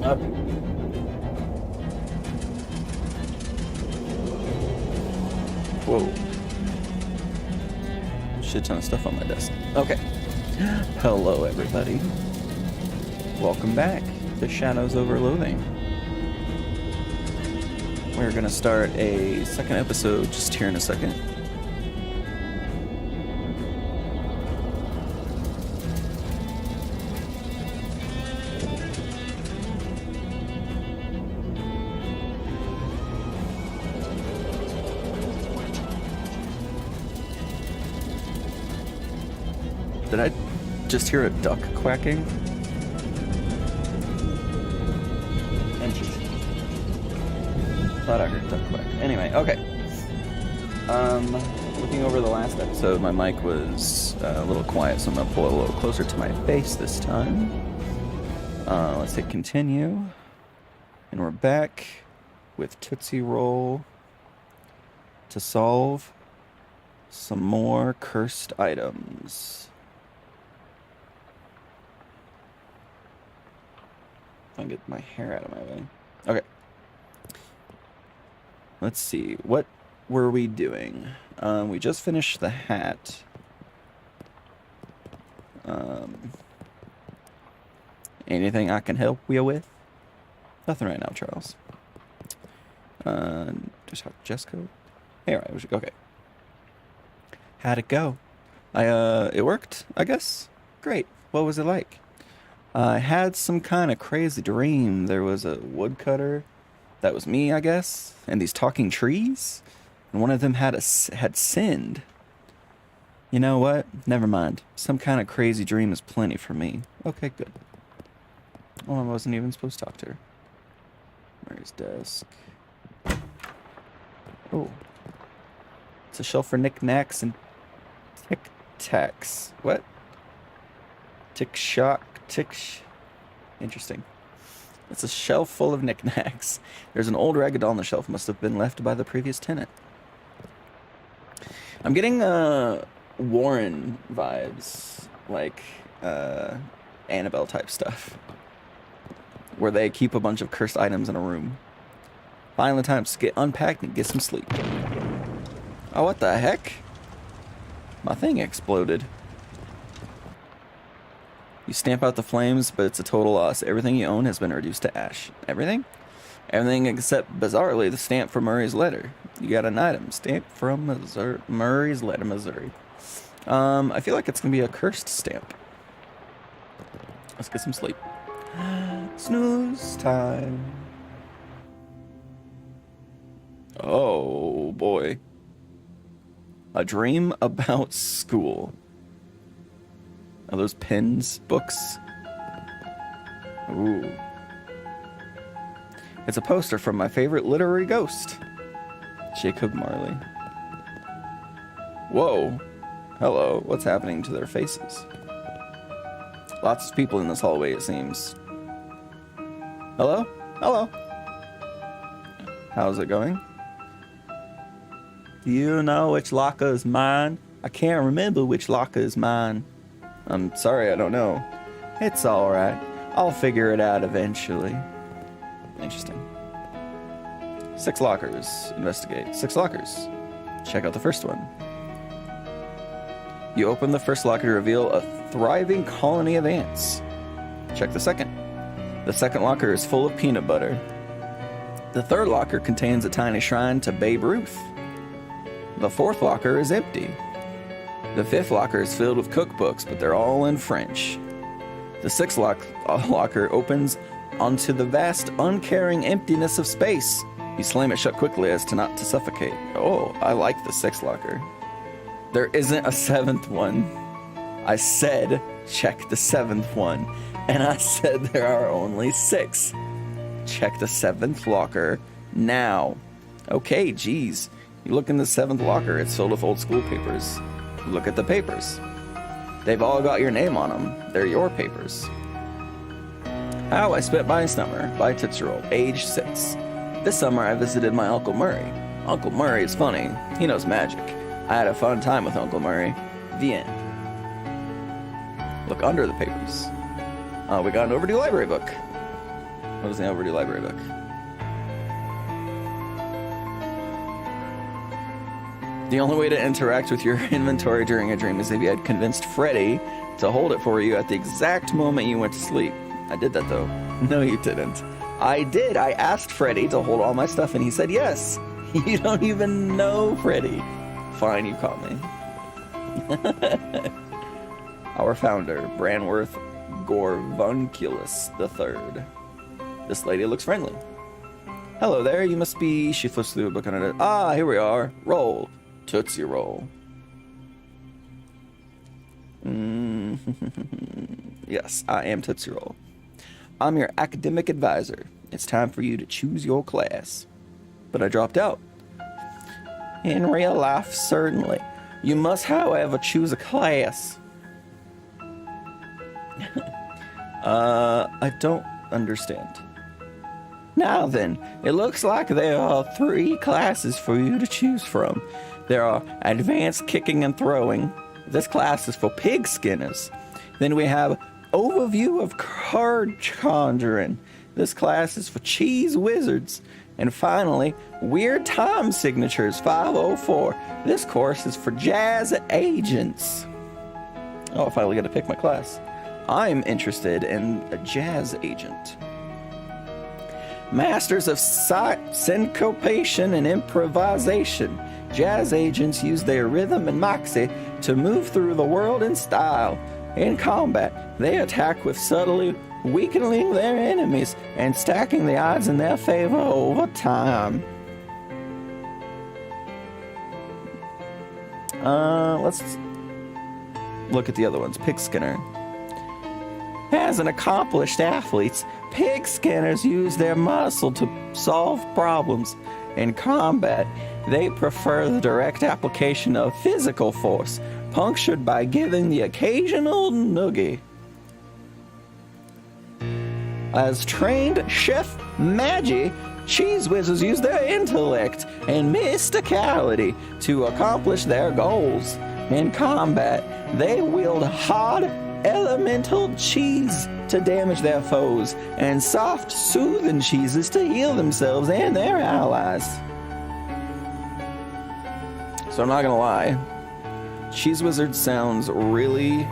Up. Whoa. Shit ton of stuff on my desk. Okay. Hello, everybody. Welcome back to Shadows Over Loathing. We're gonna start a second episode just here in a second. Did I just hear a duck quacking? Interesting. Thought I heard duck quack. Anyway, okay. Looking over the last episode, my mic was a little quiet, so I'm gonna pull it a little closer to my face this time. Let's hit continue. And we're back with Tootsie Roll to solve some more cursed items. I can get my hair out of my way. Okay. Let's see. What were we doing? We just finished the hat. Anything I can help you with? Nothing right now, Charles. Just talk to Jessica. Hey, right. Okay. How'd it go? It worked, I guess. Great. What was it like? I had some kind of crazy dream. There was a woodcutter. That was me, I guess. And these talking trees. And one of them had sinned. You know what? Never mind. Some kind of crazy dream is plenty for me. Okay, good. Oh, I wasn't even supposed to talk to her. Mary's desk. Oh. It's a shelf for knickknacks and tic-tacs. What? Tick-shock. Interesting. It's a shelf full of knickknacks. There's an old rag doll on the shelf. Must have been left by the previous tenant. I'm getting Warren vibes, like Annabelle type stuff, where they keep a bunch of cursed items in a room. Finally, time to get unpacked and get some sleep. Oh, what the heck? My thing exploded. You stamp out the flames, but it's a total loss. Everything you own has been reduced to ash. Everything? Everything except, bizarrely, the stamp from Murray's letter. You got an item. Stamp from Murray's letter, Missouri. I feel like it's going to be a cursed stamp. Let's get some sleep. Snooze time. Oh, boy. A dream about school. Are those pens? Books? Ooh. It's a poster from my favorite literary ghost, Jacob Marley. Whoa. Hello. What's happening to their faces? Lots of people in this hallway, it seems. Hello? Hello. How's it going? Do you know which locker is mine? I can't remember which locker is mine. I'm sorry, I don't know. It's alright. I'll figure it out eventually. Interesting. 6 lockers. Investigate. 6 lockers. Check out the first one. You open the first locker to reveal a thriving colony of ants. Check the second. The second locker is full of peanut butter. The third locker contains a tiny shrine to Babe Ruth. The fourth locker is empty. The fifth locker is filled with cookbooks, but they're all in French. The sixth locker opens onto the vast, uncaring emptiness of space. You slam it shut quickly as to not to suffocate. Oh, I like the sixth locker. There isn't a seventh one. I said, check the seventh one. And I said there are only 6. Check the 7th locker now. Okay, geez. You look in the 7th locker, it's filled with old school papers. Look at the papers. They've all got your name on them. They're your papers. How I Spent My Summer by Tootsie Roll, age 6. This summer I visited my Uncle Murray. Uncle Murray is funny. He knows magic. I had a fun time with Uncle Murray. The end. Look under the papers. We got an overdue library book. What is the overdue library book? The only way to interact with your inventory during a dream is if you had convinced Freddy to hold it for you at the exact moment you went to sleep. I did that though. No, you didn't. I did. I asked Freddy to hold all my stuff and he said yes. You don't even know Freddy. Fine, you caught me. Our founder, Branworth Gorvunculus III. This lady looks friendly. Hello there, you must be... She flips through a book on it. Ah, here we are. Roll. Tootsie Roll. Yes, I am Tootsie Roll. I'm your academic advisor. It's time for you to choose your class. But I dropped out. In real life, certainly. You must, however, choose a class. I don't understand. Now then, it looks like there are 3 classes for you to choose from. There are Advanced Kicking and Throwing. This class is for pig skinners. Then we have Overview of Card Conjuring. This class is for cheese wizards. And finally, Weird Time Signatures 504. This course is for jazz agents. Oh, I finally got to pick my class. I'm interested in a jazz agent. Masters of syncopation and improvisation. Jazz agents use their rhythm and moxie to move through the world in style. In combat, they attack with subtly weakening their enemies and stacking the odds in their favor over time. Let's look at the other ones. Pig Skinner. As an accomplished athlete, pig skinners use their muscle to solve problems. In combat, they prefer the direct application of physical force, punctured by giving the occasional noogie. As trained chef magi, cheese wizards use their intellect and mysticality to accomplish their goals. In combat, they wield hard elemental cheese to damage their foes, and soft, soothing cheeses to heal themselves and their allies. So I'm not gonna lie, Cheese Wizard sounds really,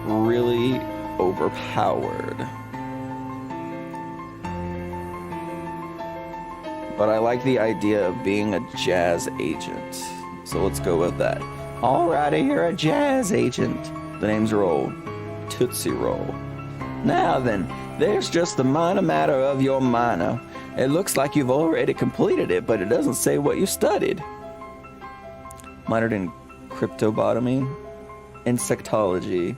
really overpowered. But I like the idea of being a jazz agent. So let's go with that. Alrighty, you're a jazz agent. The name's Roll. Tootsie Roll. Now then, there's just the minor matter of your minor. It looks like you've already completed it, but it doesn't say what you studied. Minored in cryptobotomy, insectology,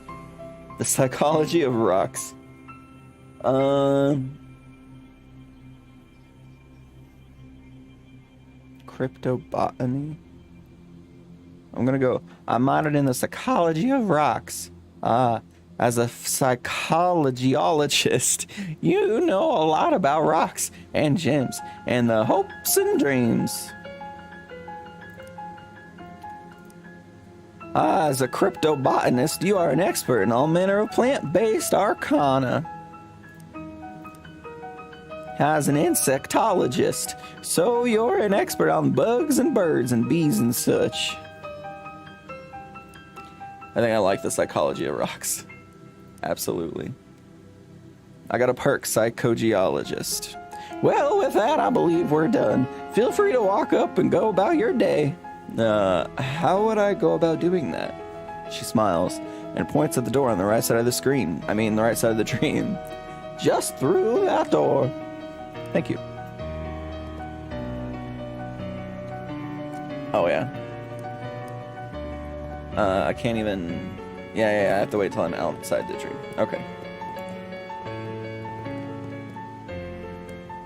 the psychology of rocks. Cryptobotany? I'm gonna go, I minored in the psychology of rocks. As a psychologiologist, you know a lot about rocks and gems and the hopes and dreams. As a cryptobotanist, you are an expert in all manner of plant-based arcana. As an insectologist, so you're an expert on bugs and birds and bees and such. I think I like the psychology of rocks. Absolutely. I got a perk, psychogeologist. Well, with that, I believe we're done. Feel free to walk up and go about your day. How would I go about doing that? She smiles and points at the door on the right side of the screen. I mean, the right side of the dream. Just through that door. Thank you. Oh, yeah. I can't even... Yeah, I have to wait till I'm outside the dream. Okay.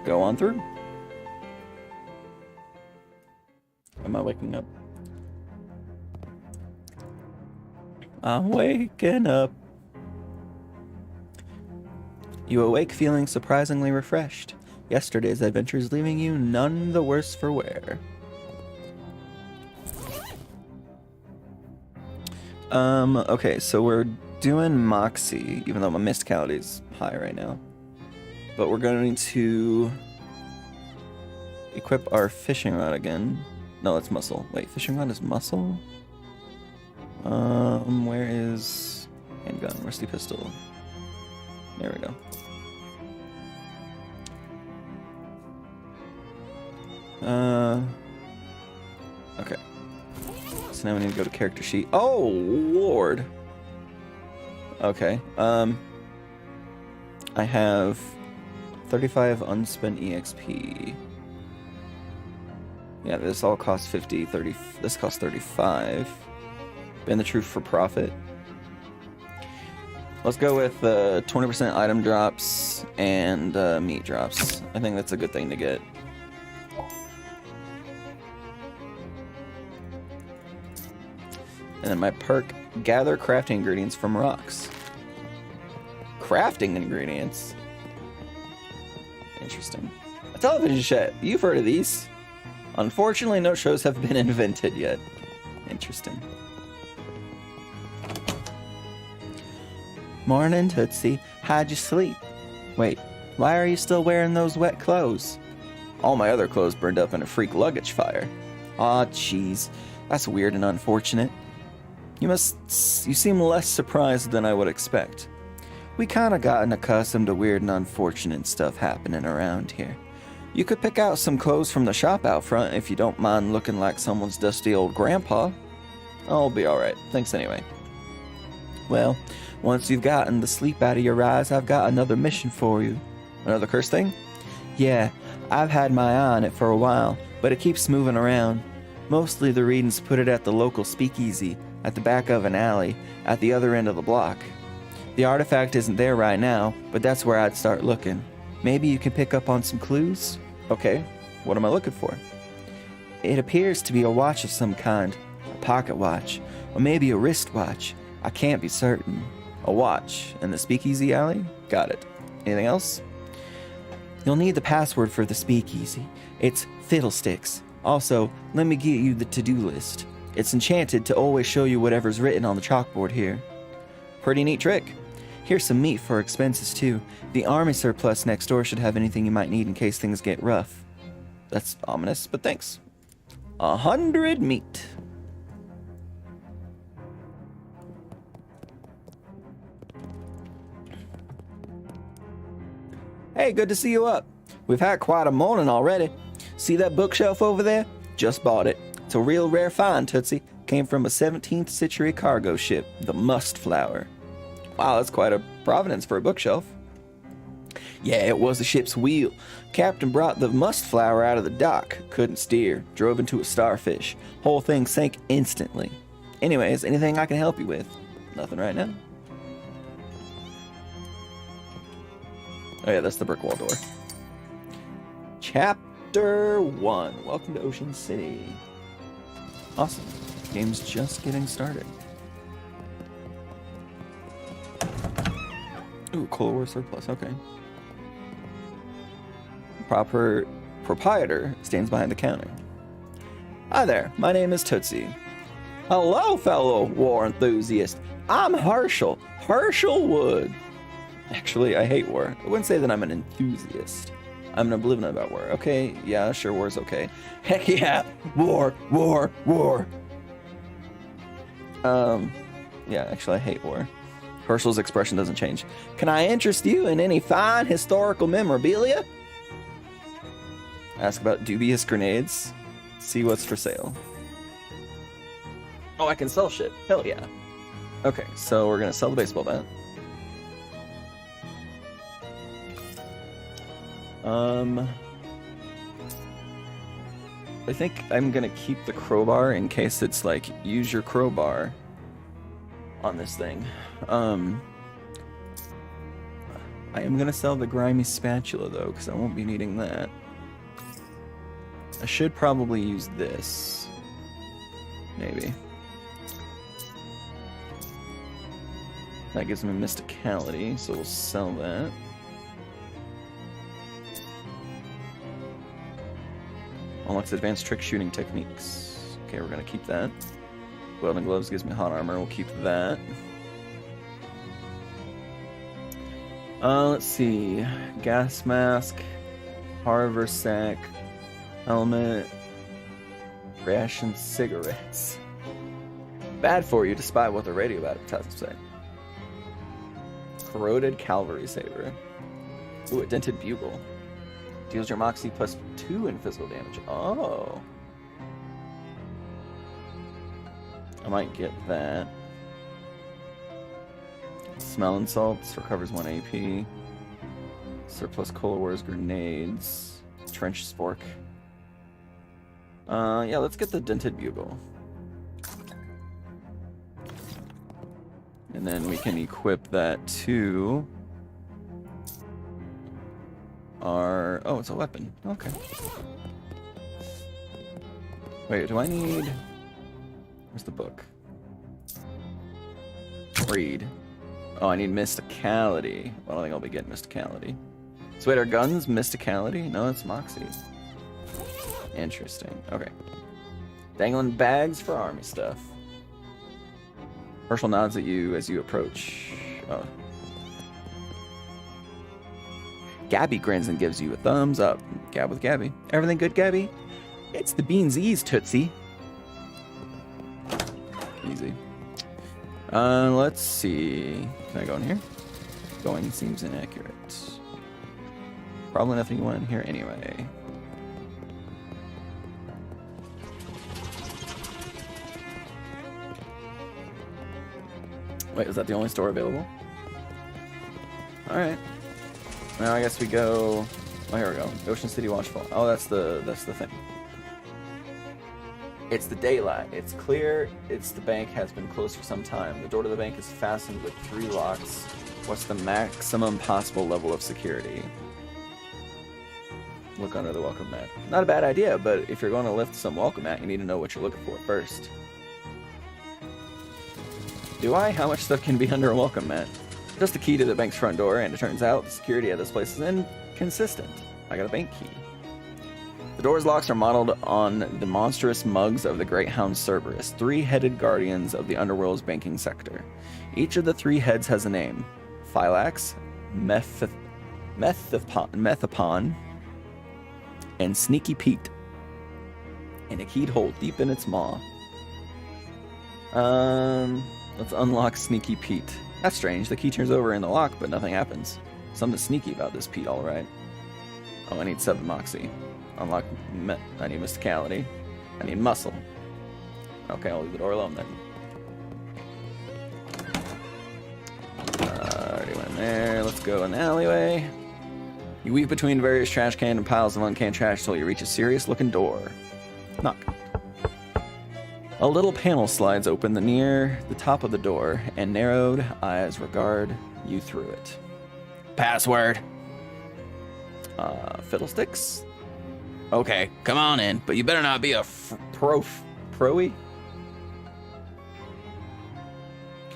Go on through. Am I waking up? I'm waking up. You awake feeling surprisingly refreshed. Yesterday's adventures leaving you none the worse for wear. Okay, so we're doing Moxie, even though my mysticality is high right now. but we're going to equip our fishing rod again. No, it's muscle. Wait, fishing rod is muscle? Where is handgun? Rusty pistol. There we go. Okay. So now we need to go to character sheet. Oh, Lord. Okay. I have 35 unspent EXP. Yeah, this all costs 50, 30. This costs 35. Been the truth for profit. Let's go with 20% item drops and meat drops. I think that's a good thing to get. And then my perk, gather crafting ingredients from rocks. Crafting ingredients? Interesting. A television set. You've heard of these. Unfortunately, no shows have been invented yet. Interesting. Morning, Tootsie. How'd you sleep? Wait, why are you still wearing those wet clothes? All my other clothes burned up in a freak luggage fire. Aw, jeez. That's weird and unfortunate. You seem less surprised than I would expect. We kinda gotten accustomed to weird and unfortunate stuff happening around here. You could pick out some clothes from the shop out front if you don't mind looking like someone's dusty old grandpa. I'll be alright, thanks anyway. Well, once you've gotten the sleep out of your eyes, I've got another mission for you. Another curse thing? Yeah, I've had my eye on it for a while, but it keeps moving around. Mostly the readings put it at the local speakeasy, at the back of an alley, at the other end of the block. The artifact isn't there right now, but that's where I'd start looking. Maybe you can pick up on some clues? Okay, what am I looking for? It appears to be a watch of some kind, a pocket watch, or maybe a wristwatch. I can't be certain. A watch in the speakeasy alley? Got it. Anything else? You'll need the password for the speakeasy. It's Fiddlesticks. Also, let me get you the to-do list. It's enchanted to always show you whatever's written on the chalkboard here. Pretty neat trick. Here's some meat for expenses too. The army surplus next door should have anything you might need in case things get rough. That's ominous, but thanks. 100 meat. Hey, good to see you up. We've had quite a morning already. See that bookshelf over there? Just bought it. It's a real rare find, Tootsie. Came from a 17th century cargo ship, the Mustflower. Wow, that's quite a provenance for a bookshelf. Yeah, it was the ship's wheel. Captain brought the Mustflower out of the dock. Couldn't steer. Drove into a starfish. Whole thing sank instantly. Anyways, anything I can help you with? Nothing right now. Oh yeah, that's the brick wall door. Chapter 1. Welcome to Ocean City. Awesome. Game's just getting started. Ooh, Cold War surplus, okay. Proprietor stands behind the counter. Hi there, my name is Tootsie. Hello, fellow war enthusiast. I'm Herschel Wood. Actually, I hate war. I wouldn't say that I'm an enthusiast. I'm oblivious about war. Okay, yeah, sure, war's okay. Heck yeah, war. Yeah, actually, I hate war. Herschel's expression doesn't change. Can I interest you in any fine historical memorabilia? Ask about dubious grenades. See what's for sale. Oh, I can sell shit. Hell yeah. Okay, so we're gonna sell the baseball bat. I think I'm gonna keep the crowbar in case it's like, use your crowbar on this thing. I am gonna sell the grimy spatula though, because I won't be needing that. I should probably use this. Maybe. That gives me mysticality, so we'll sell that. Unlocks advanced trick shooting techniques. Okay, we're gonna keep that. Welding gloves gives me hot armor, we'll keep that. Let's see. Gas mask, haversack, helmet, ration cigarettes. Bad for you, despite what the radio advertisements say. Corroded cavalry saber. Ooh, a dented bugle. Deals your moxie +2 in physical damage. Oh. I might get that. Smelling salts recovers 1 AP. Surplus Cola Wars grenades. Trench spork. Yeah, let's get the dented bugle. And then we can equip that to our... Oh, it's a weapon. Okay. Wait, do I need... Where's the book? Read. Oh, I need mysticality. Well, I don't think I'll be getting mysticality. So wait, are guns mysticality? No, it's moxie. Interesting. Okay. Dangling bags for army stuff. Herschel nods at you as you approach. Oh. Gabby grins and gives you a thumbs up. Gab with Gabby. Everything good, Gabby? It's the beansies, Tootsie. Easy. Let's see. Can I go in here? Going seems inaccurate. Probably nothing you want in here anyway. Wait, is that the only store available? Alright. Now I guess we go... Oh, here we go. Ocean City Watchful. Oh, that's the thing. It's the daylight. It's clear. It's the bank has been closed for some time. The door to the bank is fastened with 3 locks. What's the maximum possible level of security? Look under the welcome mat. Not a bad idea, but if you're going to lift some welcome mat, you need to know what you're looking for first. Do I? How much stuff can be under a welcome mat? Just a key to the bank's front door, and it turns out the security at this place is inconsistent. I got a bank key. The door's locks are modeled on the monstrous mugs of the Great Hound Cerberus, 3-headed guardians of the underworld's banking sector. Each of the 3 heads has a name: Phylax, Methapon, and Sneaky Pete, and a keyed hole deep in its maw. Let's unlock Sneaky Pete. That's strange. The key turns over in the lock, but nothing happens. Something sneaky about this Pete, all right. Oh, I need 7 moxie. Unlock. I need mysticality. I need muscle. Okay, I'll leave the door alone then. Already went in there. Let's go in the alleyway. You weave between various trash cans and piles of uncanned trash till you reach a serious-looking door. Knock. A little panel slides open near the top of the door, and narrowed eyes regard you through it. Password. Fiddlesticks? Okay, come on in, but you better not be a pro-y?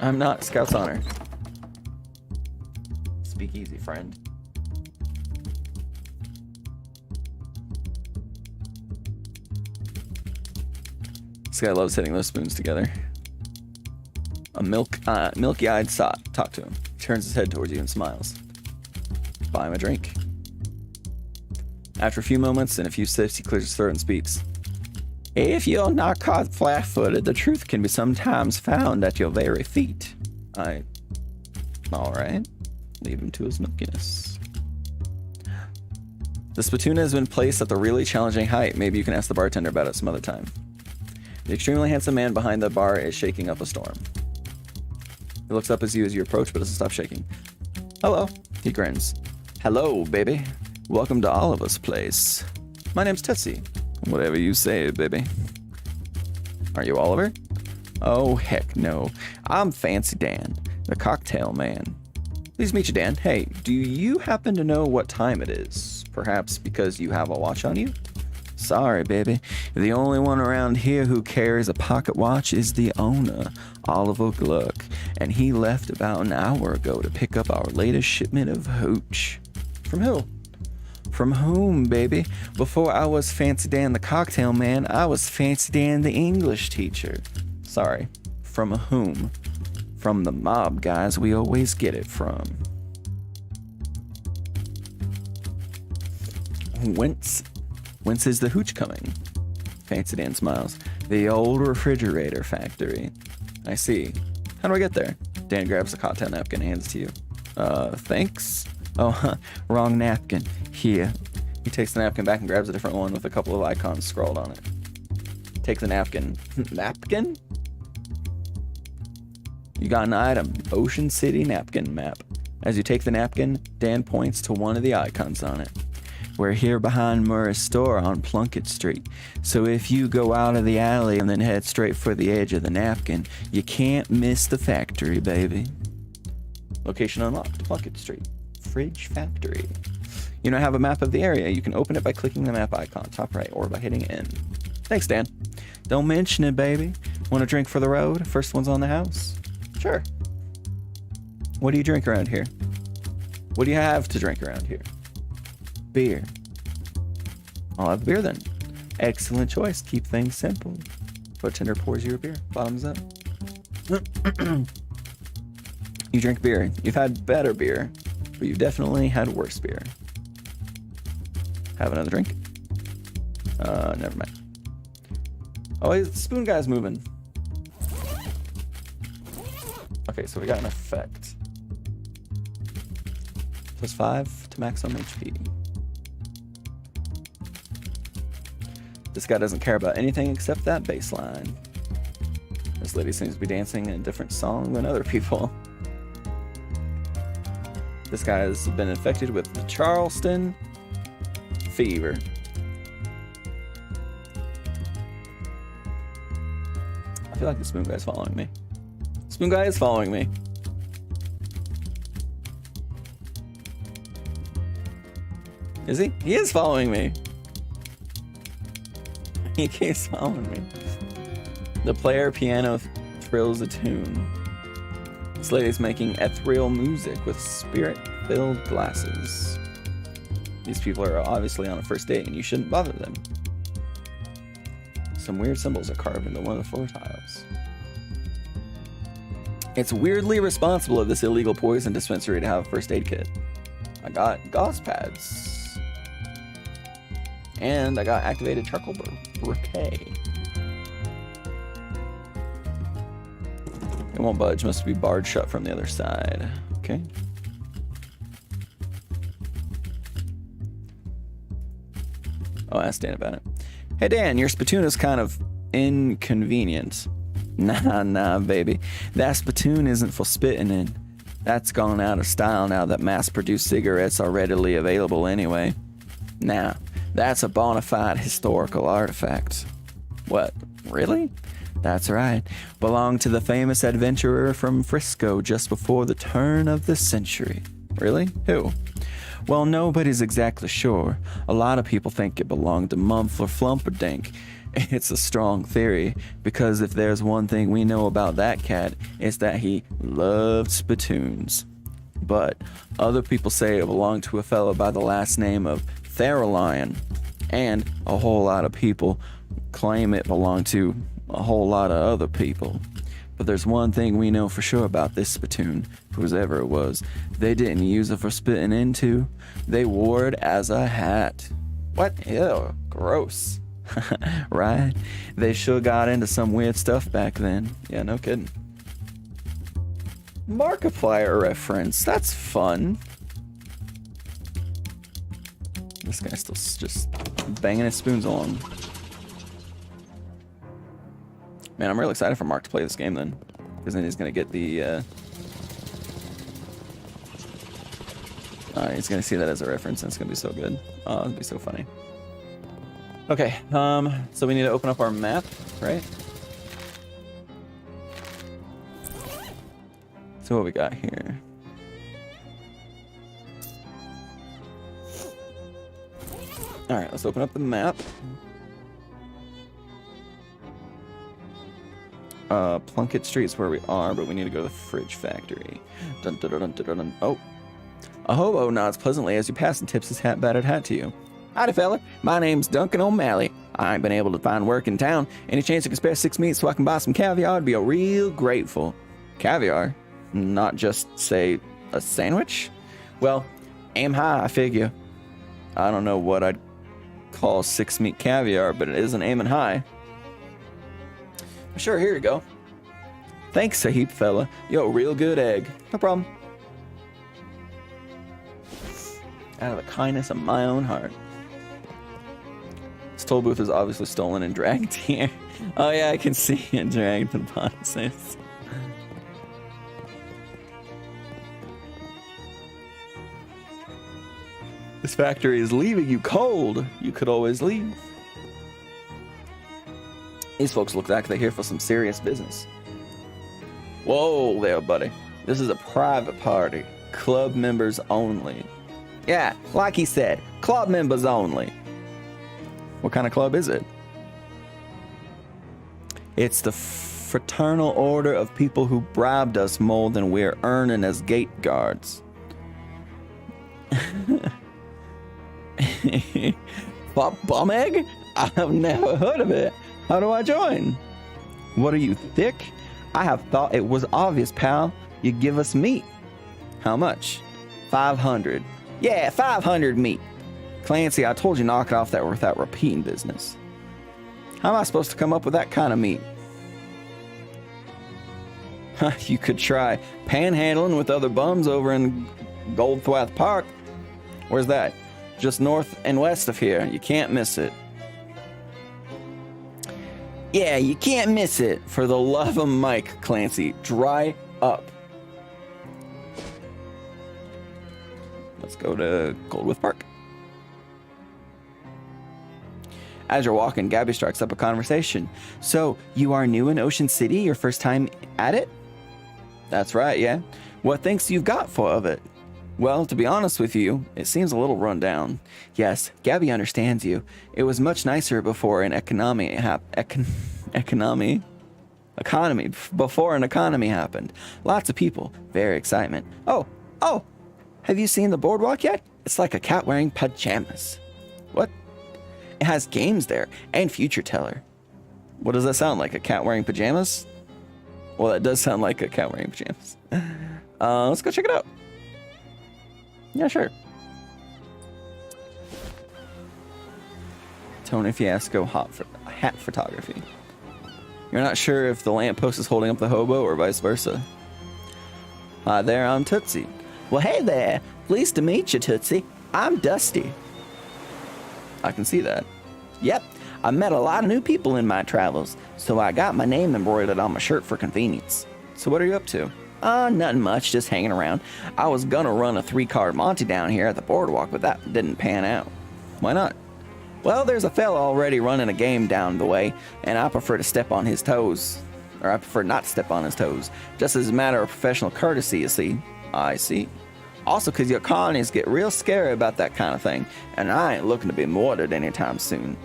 I'm not. Scout's honor. Speak easy, friend. This guy loves hitting those spoons together. A milky-eyed sot. Talk to him. He turns his head towards you and smiles. Buy him a drink. After a few moments and a few sips, he clears his throat and speaks. If you're not caught flat-footed, the truth can be sometimes found at your very feet. Alright. Leave him to his milkiness. The spittoon has been placed at the really challenging height. Maybe you can ask the bartender about it some other time. The extremely handsome man behind the bar is shaking up a storm. He looks up at you as you approach, but doesn't stop shaking. Hello. He grins. Hello, baby. Welcome to Oliver's place. My name's Tootsie. Whatever you say, baby. Are you Oliver? Oh, heck no. I'm Fancy Dan, the cocktail man. Pleased to meet you, Dan. Hey, do you happen to know what time it is? Perhaps because you have a watch on you? Sorry, baby. The only one around here who carries a pocket watch is the owner, Oliver Gluck, and he left about an hour ago to pick up our latest shipment of hooch. From who? From whom, baby? Before I was Fancy Dan the cocktail man, I was Fancy Dan the English teacher. Sorry, from whom? From the mob guys we always get it from. Whence is the hooch coming? Fancy Dan smiles. The old refrigerator factory. I see. How do I get there? Dan grabs a cocktail napkin and hands it to you. Thanks? Oh, wrong napkin. Here. He takes the napkin back and grabs a different one with a couple of icons scrawled on it. Take the napkin. Napkin? You got an item. Ocean City napkin map. As you take the napkin, Dan points to one of the icons on it. We're here behind Murray's store on Plunkett Street. So if you go out of the alley and then head straight for the edge of the napkin, you can't miss the factory, baby. Location unlocked. Plunkett Street. Fridge Factory. You now have a map of the area. You can open it by clicking the map icon, top right, or by hitting N. Thanks, Dan. Don't mention it, baby. Want a drink for the road? First one's on the house? Sure. What do you drink around here? What do you have to drink around here? Beer. I'll have beer then. Excellent choice. Keep things simple. Bartender pours you a beer. Bottoms up. You drink beer. You've had better beer, but you've definitely had worse beer. Have another drink? Never mind. Oh, the spoon guy's moving. Okay, so we got an effect. +5 to maximum HP. This guy doesn't care about anything except that baseline. This lady seems to be dancing in a different song than other people. This guy has been infected with the Charleston fever. I feel like the spoon guy's following me. Spoon guy is following me. Is he? He is following me. He keeps following me. The player piano thrills a tune. This lady's making ethereal music with spirit-filled glasses. These people are obviously on a first date and you shouldn't bother them. Some weird symbols are carved into one of the floor tiles. It's weirdly responsible of this illegal poison dispensary to have a first aid kit. I got gauze pads. And I got activated charcoal bouquet. It won't budge, must be barred shut from the other side. Okay. Oh, ask Dan about it. Hey Dan, your spittoon is kind of inconvenient. Nah, baby. That spittoon isn't for spitting in. That's gone out of style now that mass-produced cigarettes are readily available anyway. Nah, that's a bona fide historical artifact. What, really? That's right. Belonged to the famous adventurer from Frisco just before the turn of the century. Really? Who? Well, nobody's exactly sure. A lot of people think it belonged to Mumford Flumperdink. It's a strong theory, because if there's one thing we know about that cat, it's that he loved spittoons. But other people say it belonged to a fellow by the last name of Theralion, and a whole lot of people claim it belonged to a whole lot of other people. But there's one thing we know for sure about this spittoon, whoever it was. They didn't use it for spitting into. They wore it as a hat. What? Ew, gross. Right? They sure got into some weird stuff back then. Yeah, no kidding. Markiplier reference. That's fun. This guy's still just banging his spoons along. Man, I'm really excited for Mark to play this game then. Because then he's going to get the... he's going to see that as a reference and it's going to be so good. Oh, it'll be so funny. Okay, so we need to open up our map, right? So what we got here? Alright, let's open up the map. Plunkett Street is where we are, but we need to go to the fridge factory. Dun, dun, dun, dun, dun, dun. Oh. A hobo nods pleasantly as you pass and tips his battered hat to you. Howdy, fella. My name's Duncan O'Malley. I ain't been able to find work in town. Any chance you can spare 6 meats so I can buy some caviar? I'd be real grateful. Caviar? Not just, say, a sandwich? Well, aim high, I figure. I don't know what I'd call 6 meat caviar, but it isn't aiming high. Sure, here you go. Thanks a heap, fella. Yo, real good egg. No problem. Out of the kindness of my own heart. This toll booth is obviously stolen and dragged here. Oh yeah, I can see it dragged to the boxes. This factory is leaving you cold. You could always leave. These folks look like they're here for some serious business. Whoa there, buddy. This is a private party. Club members only. Yeah, like he said, club members only. What kind of club is it? It's the fraternal order of people who bribed us more than we're earning as gate guards. Bum egg? I've never heard of it. How do I join? What are you, thick? I have thought it was obvious, pal. You give us meat. How much? 500. Yeah, 500 meat. Clancy, I told you knock it off that without repeating business. How am I supposed to come up with that kind of meat? You could try panhandling with other bums over in Goldthwaite Park. Where's that? Just north and west of here. You can't miss it. Yeah, you can't miss it. For the love of Mike, Clancy, dry up. Let's go to Goldthwaite Park. As you're walking, Gabby strikes up a conversation. So, you are new in Ocean City? Your first time at it? That's right, yeah. What thinks you've got for of it? Well, to be honest with you, it seems a little run down. Yes, Gabby understands you. It was much nicer before an economy before an economy happened. Lots of people, very excitement. Oh, have you seen the boardwalk yet? It's like a cat wearing pajamas. What? It has games there and future teller. What does that sound like? A cat wearing pajamas? Well, that does sound like a cat wearing pajamas. Let's go check it out. Yeah, sure. Tony Fiasco hat photography. You're not sure if the lamppost is holding up the hobo or vice versa. Hi there, I'm Tootsie. Well, hey there. Pleased to meet you, Tootsie. I'm Dusty. I can see that. Yep, I met a lot of new people in my travels, so I got my name embroidered on my shirt for convenience. So what are you up to? Nothing much, just hanging around. I was gonna run a 3-card Monty down here at the boardwalk, but that didn't pan out. Why not? Well, there's a fella already running a game down the way, and I prefer to step on his toes. Or I prefer not to step on his toes, just as a matter of professional courtesy, you see. I see. Also, because your colonies get real scary about that kind of thing, and I ain't looking to be murdered anytime soon.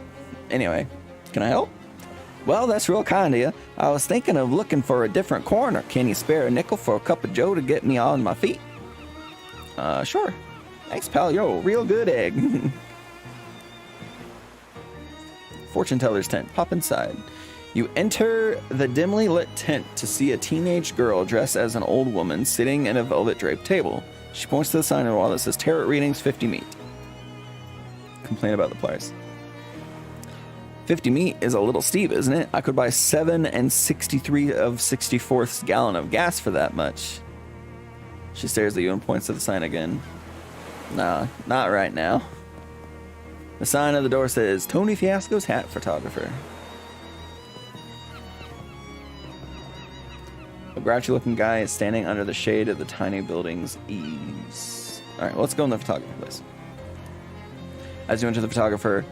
Anyway, can I help? Well, that's real kind of you. I was thinking of looking for a different corner. Can you spare a nickel for a cup of joe to get me on my feet? Sure. Thanks, pal. Yo, real good egg. Fortune teller's tent. Pop inside. You enter the dimly lit tent to see a teenage girl dressed as an old woman sitting at a velvet draped table. She points to the sign on the wall that says Tarot Readings 50 meat. Complain about the price. 50 meat is a little steep, isn't it? I could buy 7 63 of 64ths gallon of gas for that much. She stares at you and points to the sign again. Nah, not right now. The sign on the door says Tony Fiasco's hat photographer. A grouchy looking guy is standing under the shade of the tiny building's eaves. Alright, well, let's go in the photography place. As you enter the photographer,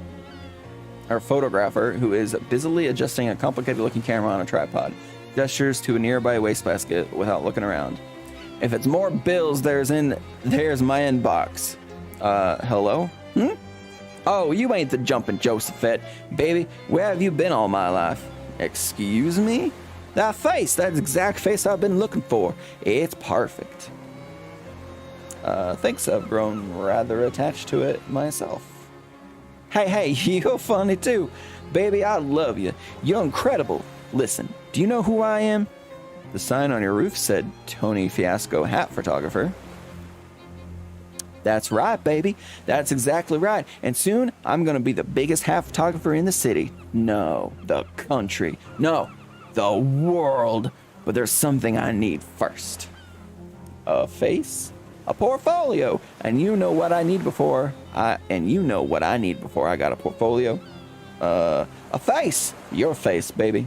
who is busily adjusting a complicated looking camera on a tripod, gestures to a nearby wastebasket without looking around. If it's more bills, there's my inbox. Hello? Oh, you ain't the jumping Josephette. Baby, where have you been all my life? Excuse me? That face, that's the exact face I've been looking for. It's perfect. Thanks, I've grown rather attached to it myself. Hey, you're funny too. Baby, I love you. You're incredible. Listen, do you know who I am? The sign on your roof said Tony Fiasco hat photographer. That's right, baby. That's exactly right. And soon, I'm going to be the biggest hat photographer in the city. No, the country. No, the world. But there's something I need first. A face? A portfolio. And you know what I need before I got a portfolio. A face. Your face, baby.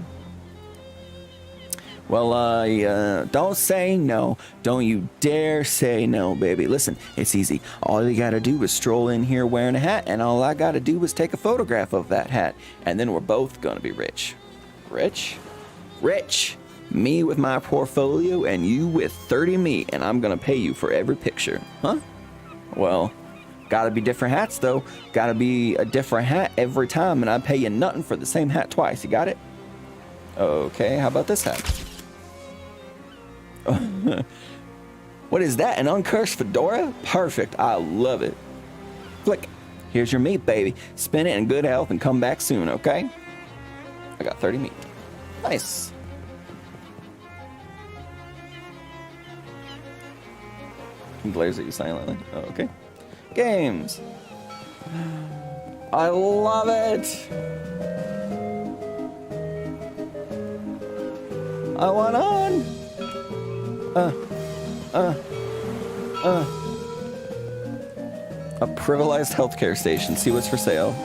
Well, don't say no. Don't you dare say no, baby. Listen, it's easy. All you gotta do is stroll in here wearing a hat, and all I gotta do is take a photograph of that hat, and then we're both gonna be rich. Rich? Rich! Me with my portfolio, and you with 30 me, and I'm gonna pay you for every picture. Huh? Well, gotta be different hats, though. Gotta be a different hat every time, and I pay you nothing for the same hat twice. You got it? Okay, how about this hat? What is that? An uncursed fedora? Perfect. I love it. Flick. Here's your meat, baby. Spin it in good health and come back soon, okay? I got 30 meat. Nice. He glares at you silently. Oh, okay. Games. I love it. I want on. A privileged healthcare station. See what's for sale.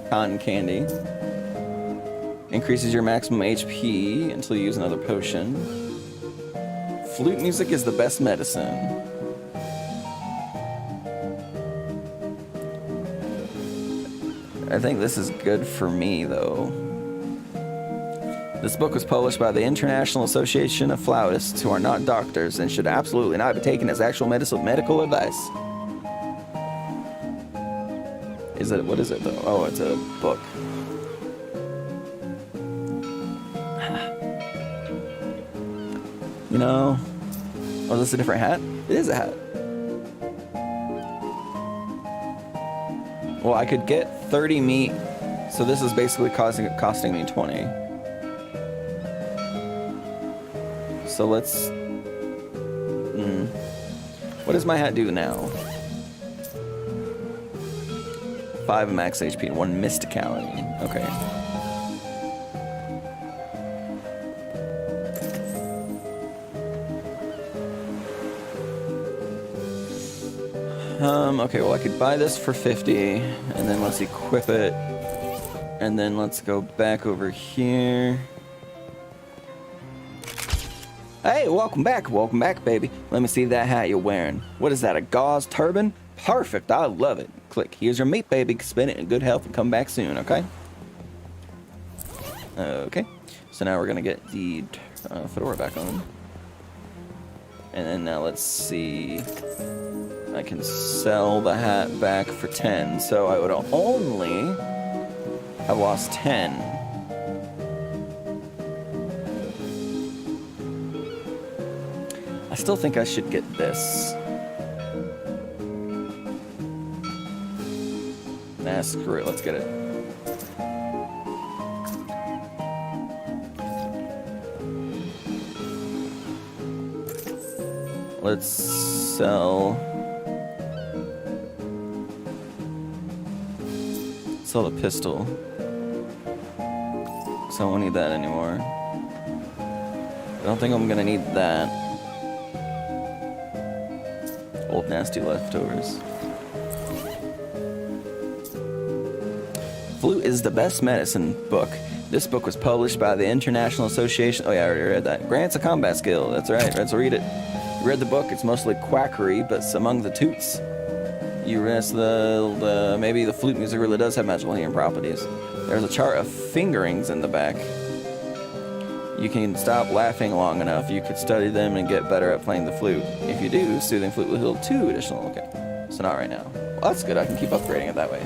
Cotton candy. Increases your maximum HP until you use another potion. Flute music is the best medicine. I think this is good for me, though. This book was published by the International Association of Flautists, who are not doctors and should absolutely not be taken as actual medical advice. What is it though? Oh, it's a book. You know, oh, is this a different hat? It is a hat. Well, I could get 30 meat, so this is basically costing me 20. So let's... What does my hat do now? 5 max HP and 1 mysticality. Okay. Okay, well I could buy this for 50, and then let's equip it, and then let's go back over here. Hey, welcome back, baby. Let me see that hat you're wearing. What is that, a gauze turban? Perfect, I love it. Click, here's your meat, baby. Spin it in good health and come back soon, okay? Okay, so now we're gonna get the fedora back on. And then now let's see. I can sell the hat back for 10, so I would only have lost 10. I still think I should get this. Nah, screw it, let's get it. Let's sell the pistol. So I won't need that anymore. I don't think I'm gonna need that. Old nasty leftovers. Flute is the best medicine book. This book was published by the International Association. Oh yeah, I already read that. Grants a combat skill. That's right. Let's read it. You read the book. It's mostly quackery, but among the toots. You rest maybe the flute music really does have magical healing properties. There's a chart of fingerings in the back. You can stop laughing long enough. You could study them and get better at playing the flute. If you do, soothing flute will heal 2 additional. Okay, so not right now. Well, that's good. I can keep upgrading it that way.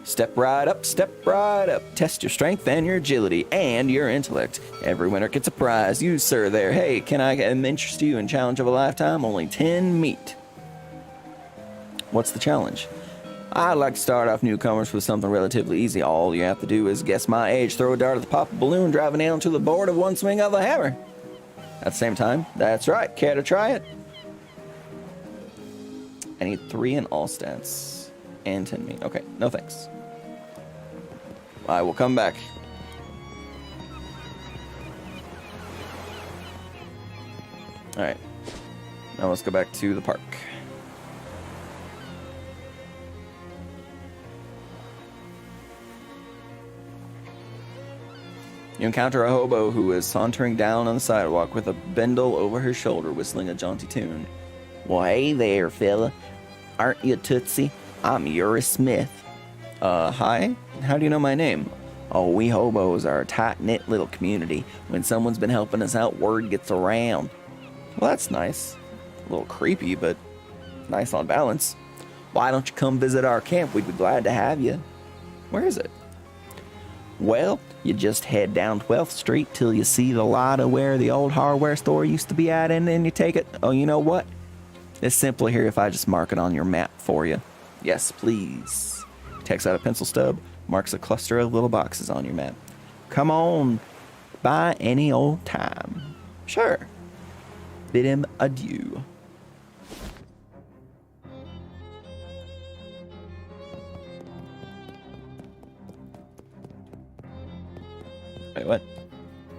Step right up, step right up. Test your strength and your agility and your intellect. Every winner gets a prize. You, sir, there. Hey, can I interest you in challenge of a lifetime? Only 10 meat. What's the challenge? I'd like to start off newcomers with something relatively easy. All you have to do is guess my age, throw a dart at the pop of a balloon, drive a nail into the board of one swing of a hammer. At the same time, that's right. Care to try it? I need 3 in all stats. And 10 meat. Okay, no thanks. I will come back. Alright. Now let's go back to the park. You encounter a hobo who is sauntering down on the sidewalk with a bundle over her shoulder, whistling a jaunty tune. Well, hey there, fella. Aren't you Tootsie? I'm Uri Smith. Hi? How do you know my name? Oh, we hobos are a tight-knit little community. When someone's been helping us out, word gets around. Well, that's nice. A little creepy, but nice on balance. Why don't you come visit our camp? We'd be glad to have you. Where is it? Well, you just head down 12th Street till you see the light of where the old hardware store used to be at, and then you take it. Oh, you know what? It's simpler here if I just mark it on your map for you. Yes, please. Takes out a pencil stub, marks a cluster of little boxes on your map. Come on, by any old time. Sure. Bid him adieu. Wait, what?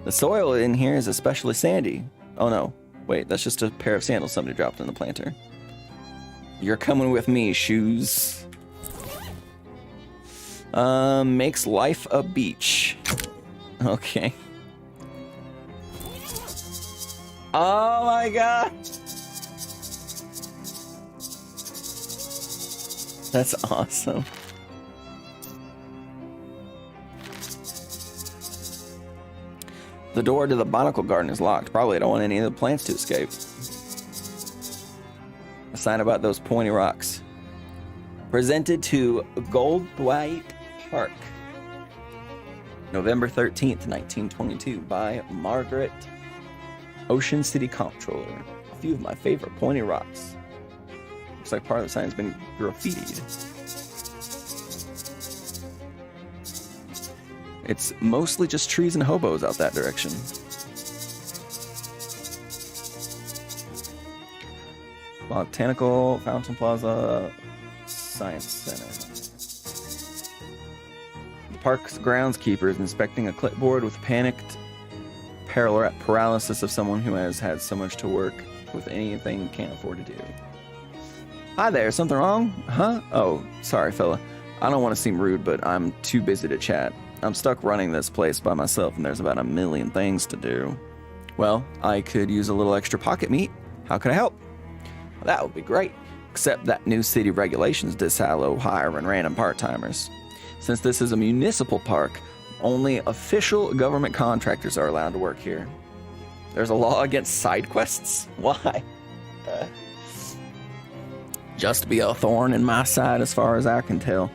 The soil in here is especially sandy. Oh no. Wait, that's just a pair of sandals somebody dropped in the planter. You're coming with me, shoes. Makes life a beach. Okay. Oh my god! That's awesome. The door to the botanical garden is locked. Probably don't want any of the plants to escape. A sign about those pointy rocks. Presented to Goldthwaite Park. November 13th, 1922 by Margaret, Ocean City Comptroller. A few of my favorite pointy rocks. Looks like part of the sign has been graffitied. It's mostly just trees and hobos out that direction. Botanical Fountain Plaza Science Center. The park's groundskeeper is inspecting a clipboard with panicked paralysis of someone who has had so much to work with anything can't afford to do. Hi there, something wrong? Huh? Oh, sorry fella. I don't want to seem rude, but I'm too busy to chat. I'm stuck running this place by myself and there's about a million things to do. Well, I could use a little extra pocket meat. How could I help? Well, that would be great, except that new city regulations disallow hiring random part-timers. Since this is a municipal park, only official government contractors are allowed to work here. There's a law against side quests? Why? Just be a thorn in my side as far as I can tell.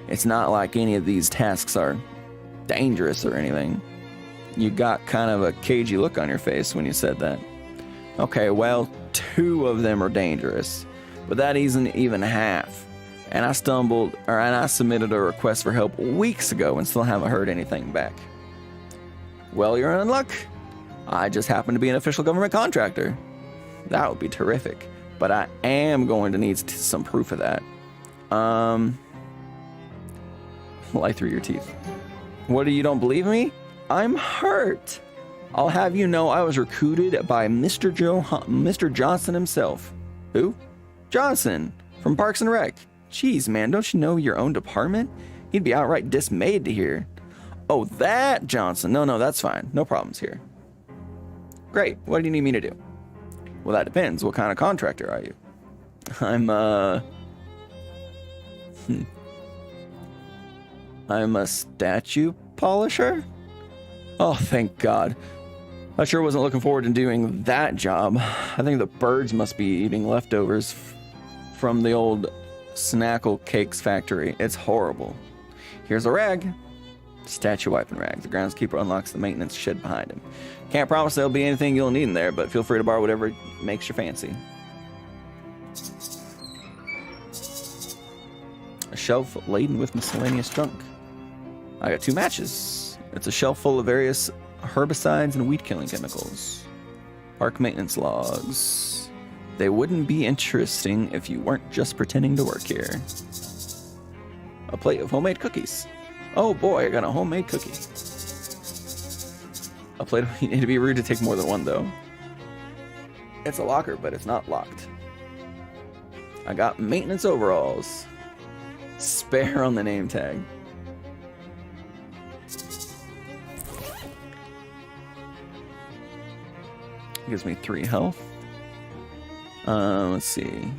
It's not like any of these tasks are dangerous or anything. You got kind of a cagey look on your face when you said that. Okay, well, 2 of them are dangerous, but that isn't even half. And I submitted a request for help weeks ago and still haven't heard anything back. Well, you're in luck. I just happen to be an official government contractor. That would be terrific, but I am going to need some proof of that. Lie through your teeth. What, you don't believe me? I'm hurt. I'll have you know I was recruited by Mr. Johnson himself. Who? Johnson, from Parks and Rec. Jeez, man, don't you know your own department? He'd be outright dismayed to hear. Oh, that Johnson. No, that's fine. No problems here. Great. What do you need me to do? Well, that depends. What kind of contractor are you? I'm a statue polisher? Oh, thank God. I sure wasn't looking forward to doing that job. I think the birds must be eating leftovers from the old Snackle Cakes factory. It's horrible. Here's a rag. Statue wiping rag. The groundskeeper unlocks the maintenance shed behind him. Can't promise there'll be anything you'll need in there, but feel free to borrow whatever makes your fancy. A shelf laden with miscellaneous junk. I got 2 matches. It's a shelf full of various herbicides and weed killing chemicals. Park maintenance logs. They wouldn't be interesting if you weren't just pretending to work here. A plate of homemade cookies. Oh boy, I got a homemade cookie. A plate of... It'd be rude to take more than one, though. It's a locker, but it's not locked. I got maintenance overalls. Spare on the name tag. Gives me 3 health. Let's see.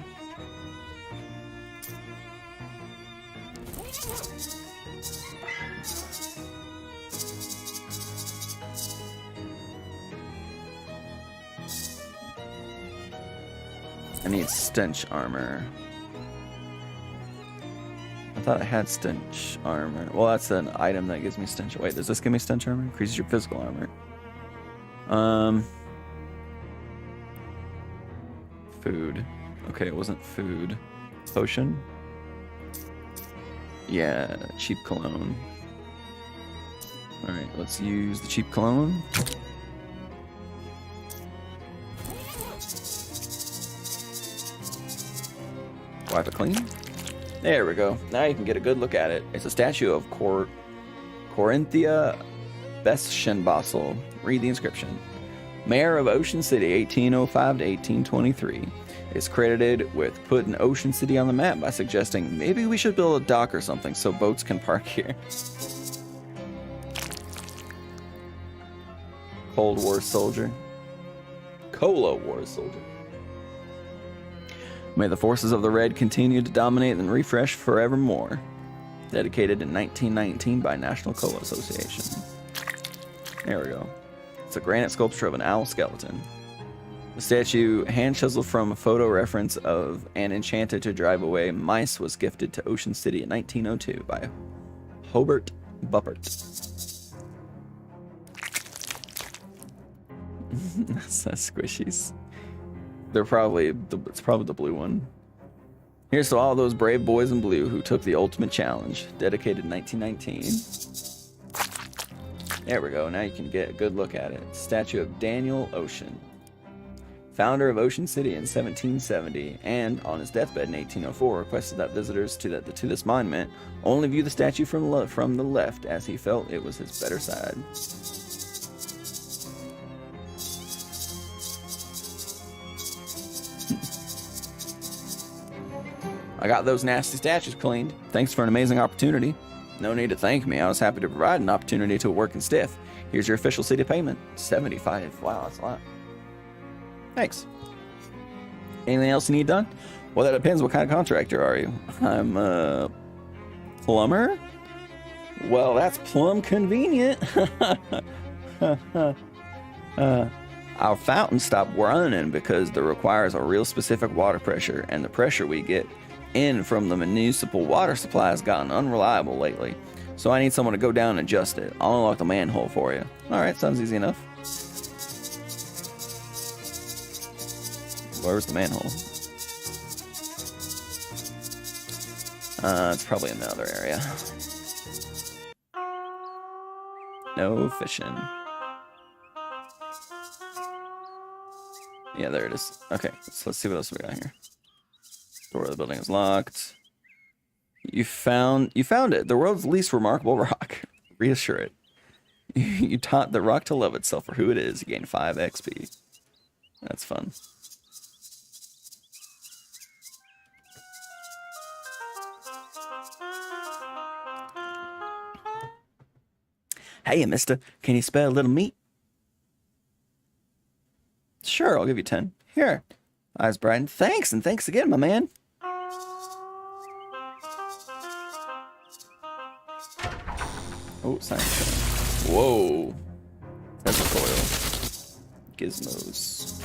I need stench armor. I thought I had stench armor. Well, that's an item that gives me stench. Wait, does this give me stench armor? Increases your physical armor. Food. Okay, it wasn't food. Potion? Yeah, cheap cologne. Alright, let's use the cheap cologne. Wipe it clean. There we go. Now you can get a good look at it. It's a statue of Corinthia Beschenbassel. Read the inscription. Mayor of Ocean City, 1805 to 1823. Is credited with putting Ocean City on the map by suggesting maybe we should build a dock or something so boats can park here. Cold War soldier. Cola War soldier. May the forces of the Red continue to dominate and refresh forevermore. Dedicated in 1919 by National Cola Association. There we go. It's a granite sculpture of an owl skeleton. The statue, hand chiseled from a photo reference of an enchanted to drive away mice, was gifted to Ocean City in 1902 by Hobart Buppert. That's squishies. It's probably the blue one. Here's to all those brave boys in blue who took the ultimate challenge. Dedicated in 1919. There we go. Now you can get a good look at it. Statue of Daniel Ocean. Founder of Ocean City in 1770, and on his deathbed in 1804, requested that visitors to this monument only view the statue from the left, as he felt it was his better side. I got those nasty statues cleaned. Thanks for an amazing opportunity. No need to thank me. I was happy to provide an opportunity to work in stiff. Here's your official city payment. 75. Wow, that's a lot. Thanks. Anything else you need done? Well, that depends. What kind of contractor are you? I'm a plumber? Well, that's plumb convenient. Our fountain stopped running because it requires a real specific water pressure, and the pressure we get in from the municipal water supply has gotten unreliable lately. So I need someone to go down and adjust it. I'll unlock the manhole for you. Alright, sounds easy enough. Where's the manhole? It's probably in the other area. No fishing. Yeah, there it is. Okay, so let's see what else we got here. Door of the building is locked. You found it. The world's least remarkable rock. Reassure it. You taught the rock to love itself for who it is. You gain 5 XP. That's fun. Hey, mister, can you spare a little meat? Sure, I'll give you 10. Here. Eyes brightened. Thanks, and thanks again, my man. Oh, science. Whoa. That's a foil. Gizmos.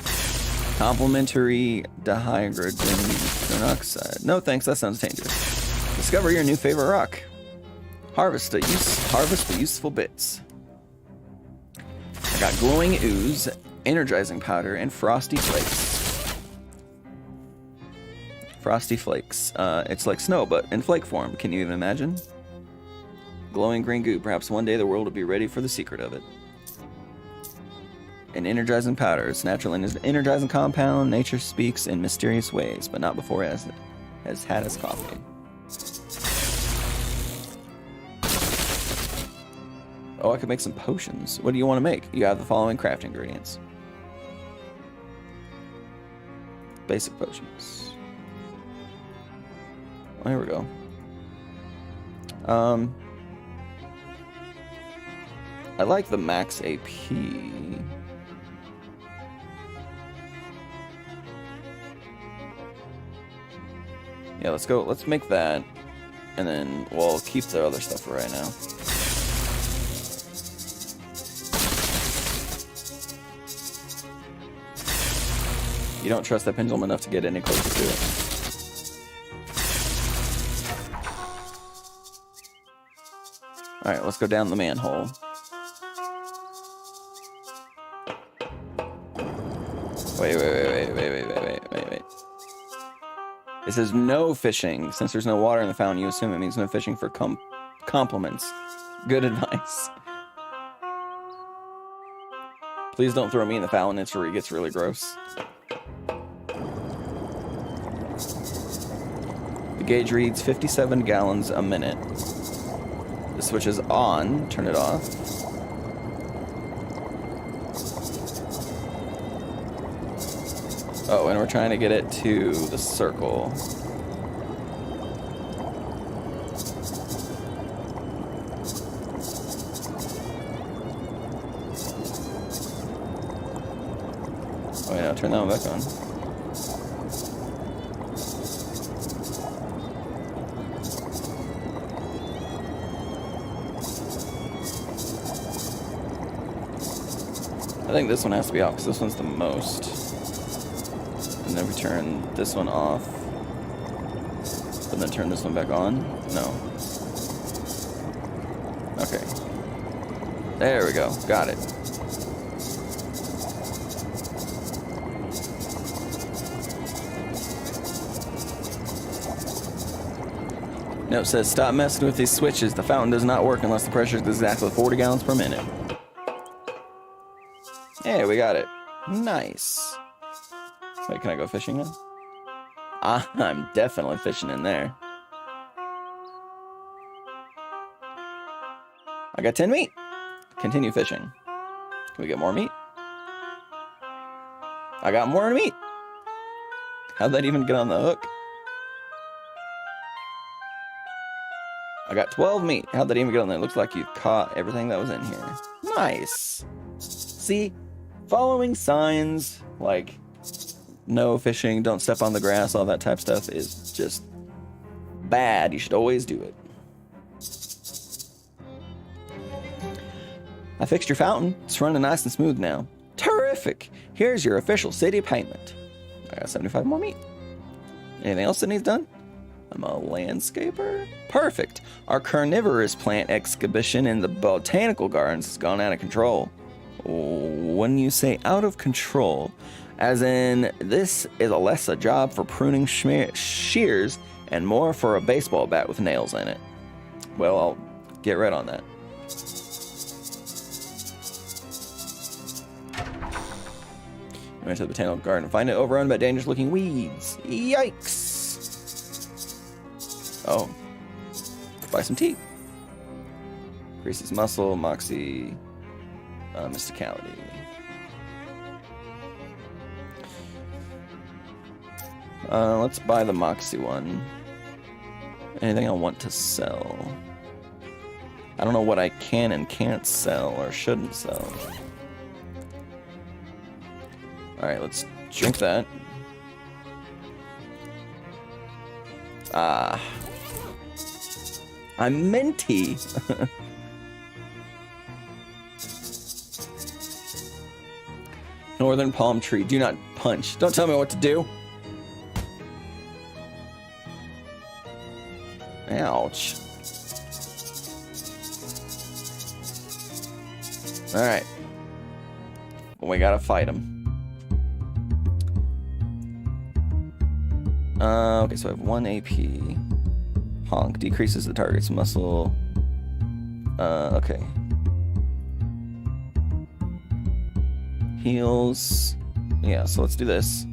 Complimentary dihydrogen monoxide. No thanks, that sounds dangerous. Discover your new favorite rock. Harvest the useful bits. I got glowing ooze, energizing powder, and frosty flakes. Frosty flakes. It's like snow, but in flake form. Can you even imagine? Glowing green goo. Perhaps one day the world will be ready for the secret of it. An energizing powder. It's natural and is an energizing compound. Nature speaks in mysterious ways, but not before it has had its coffee. Oh, I could make some potions. What do you want to make? You have the following craft ingredients. Basic potions. Oh, here we go. I like the max AP. Yeah, let's go. Let's make that. And then we'll keep the other stuff for right now. You don't trust that pendulum enough to get any closer to it. Alright, let's go down the manhole. Wait. It says no fishing. Since there's no water in the fountain, you assume it means no fishing for compliments. Good advice. Please don't throw me in the fountain, it gets really gross. The gauge reads 57 gallons a minute. The switch is on. Turn it off. Oh, and we're trying to get it to the circle. Oh yeah, turn that one back on. I think this one has to be off because this one's the most. And then we turn this one off. And then turn this one back on? No. Okay. There we go. Got it. Note says, stop messing with these switches. The fountain does not work unless the pressure is exactly 40 gallons per minute. Hey, we got it. Nice. Wait, can I go fishing now? I'm definitely fishing in there. I got 10 meat. Continue fishing. Can we get more meat? I got more meat. How'd that even get on the hook? I got 12 meat. How'd that even get on there? It looks like you caught everything that was in here. Nice. See? Following signs like no fishing, don't step on the grass, all that type of stuff is just bad. You should always do it. I fixed your fountain. It's running nice and smooth now. Terrific. Here's your official city payment. I got 75 more meat. Anything else that needs done? I'm a landscaper. Perfect. Our carnivorous plant exhibition in the botanical gardens has gone out of control. When you say out of control, as in this is less a job for pruning shears and more for a baseball bat with nails in it. Well, I'll get right on that. I went to the botanical garden and find it overrun by dangerous looking weeds. Yikes! Oh. Buy some tea. Increases muscle, moxie, mysticality. Let's buy the moxie one. Anything I want to sell? I don't know what I can and can't sell or shouldn't sell. Alright, let's drink that. Ah. I'm minty. Northern palm tree. Do not punch. Don't tell me what to do. Ouch. Alright. Well, we gotta fight him. Okay, so I have 1 AP. Honk. Decreases the target's muscle. Okay. Heals. Yeah, so let's do this.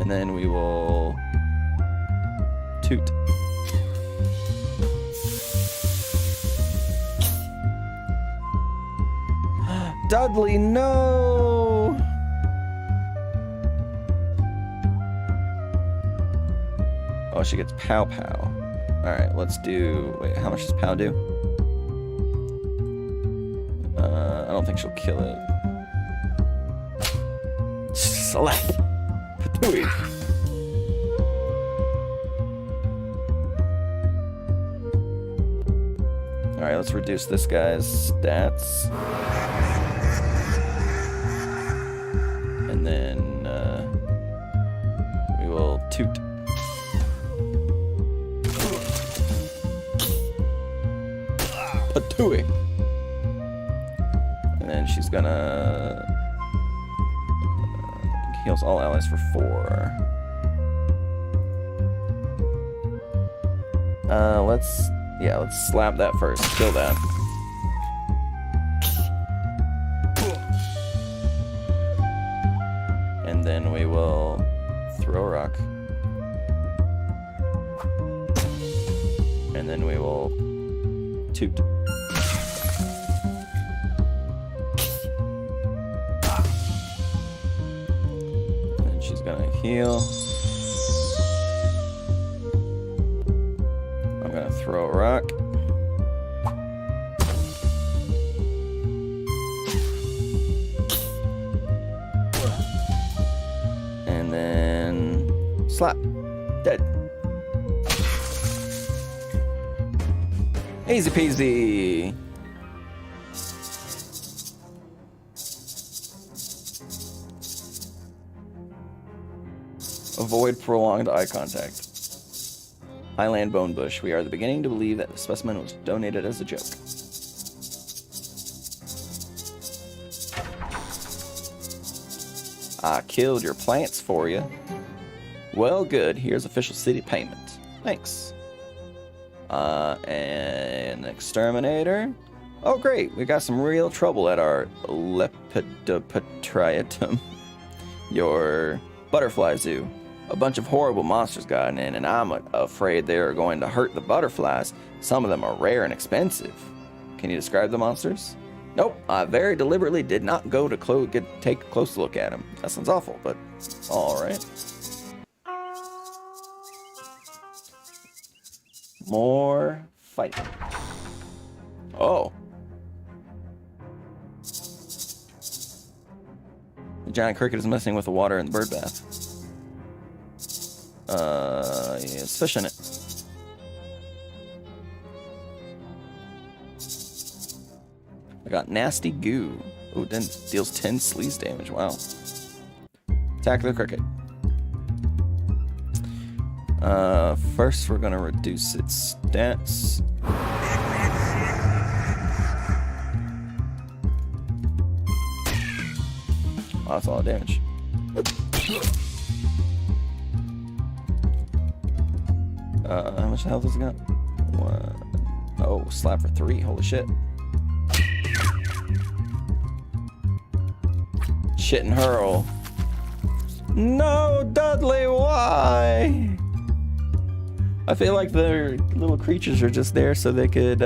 And then we will toot. Dudley, no! Oh, she gets pow pow. Alright, let's do... Wait, how much does pow do? I don't think she'll kill it. Slap! Patooey! Alright, let's reduce this guy's stats. And then we will toot. Patooey! And then she's gonna heals all allies for 4. Let's slap that first. Kill that. And then we will throw a rock. And then we will toot. And she's gonna heal. I'm gonna throw a rock. And then slap. Dead. Easy peasy. Avoid prolonged eye contact. Highland bone bush. We are the beginning to believe that the specimen was donated as a joke. I killed your plants for you. Well, good. Here's official city payment. Thanks. An exterminator. Oh, great. We got some real trouble at our Lepidopatriatum. Your butterfly zoo. A bunch of horrible monsters got in, and I'm afraid they're going to hurt the butterflies. Some of them are rare and expensive. Can you describe the monsters? Nope, I very deliberately did not go to take a close look at them. That sounds awful, but alright. More fighting. Oh. The giant cricket is messing with the water in the bird bath. Yeah, it's fish in it. I got nasty goo. Oh, then deals 10 sleaze damage. Wow. Attack the cricket. First we're gonna reduce its stats. Wow, that's a lot of damage. How much health has it got? 1. Oh, slap for 3. Holy shit. Shit and hurl. No, Dudley, why? I feel like the little creatures are just there so they could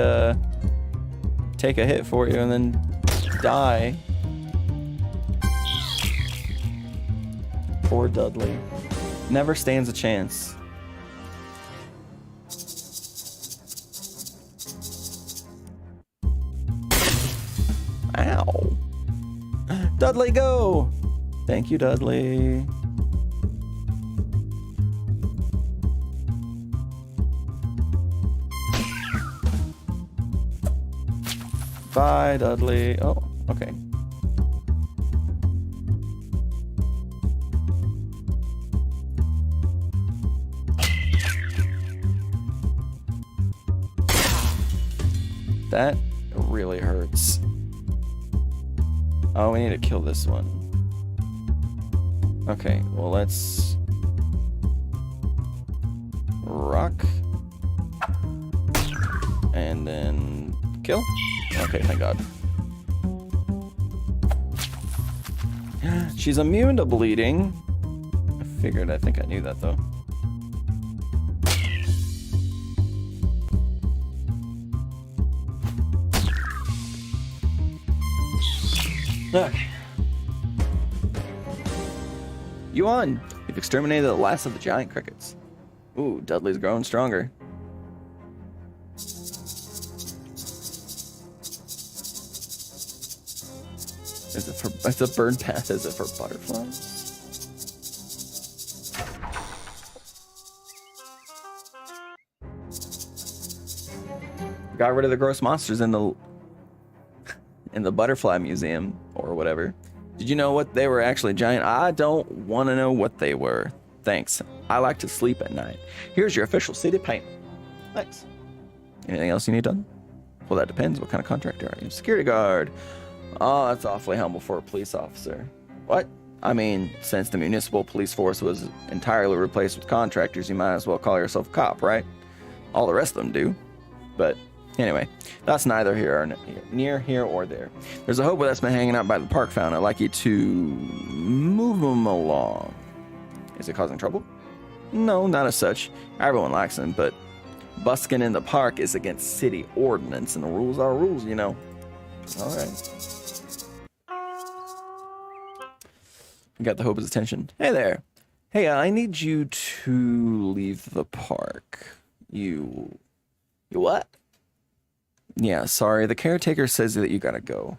take a hit for you and then die. Poor Dudley. Never stands a chance. Ow. Dudley, go! Thank you, Dudley. Bye, Dudley. Oh, okay. That really hurts. Oh, we need to kill this one. Okay, well, let's rock and then kill. Okay, thank God. She's immune to bleeding. I think I knew that though. Okay. You won! You've exterminated the last of the giant crickets. Ooh, Dudley's growing stronger. It's a bird bath, is it for butterflies? Got rid of the gross monsters in the butterfly museum or whatever. Did you know what they were actually giant? I don't want to know what they were. Thanks. I like to sleep at night. Here's your official city payment. Thanks. Anything else you need done? Well, that depends. What kind of contractor are you? Security guard. Oh, that's awfully humble for a police officer. What? I mean, since the municipal police force was entirely replaced with contractors, you might as well call yourself a cop, right? All the rest of them do. But anyway, that's neither here or there. There's a hobo that's been hanging out by the park fountain. I'd like you to move him along. Is it causing trouble? No, not as such. Everyone likes him, but busking in the park is against city ordinance, and the rules are rules, you know. All right. We got the hobo's attention. Hey there. Hey, I need you to leave the park. You what? Yeah, sorry. The caretaker says that you gotta go.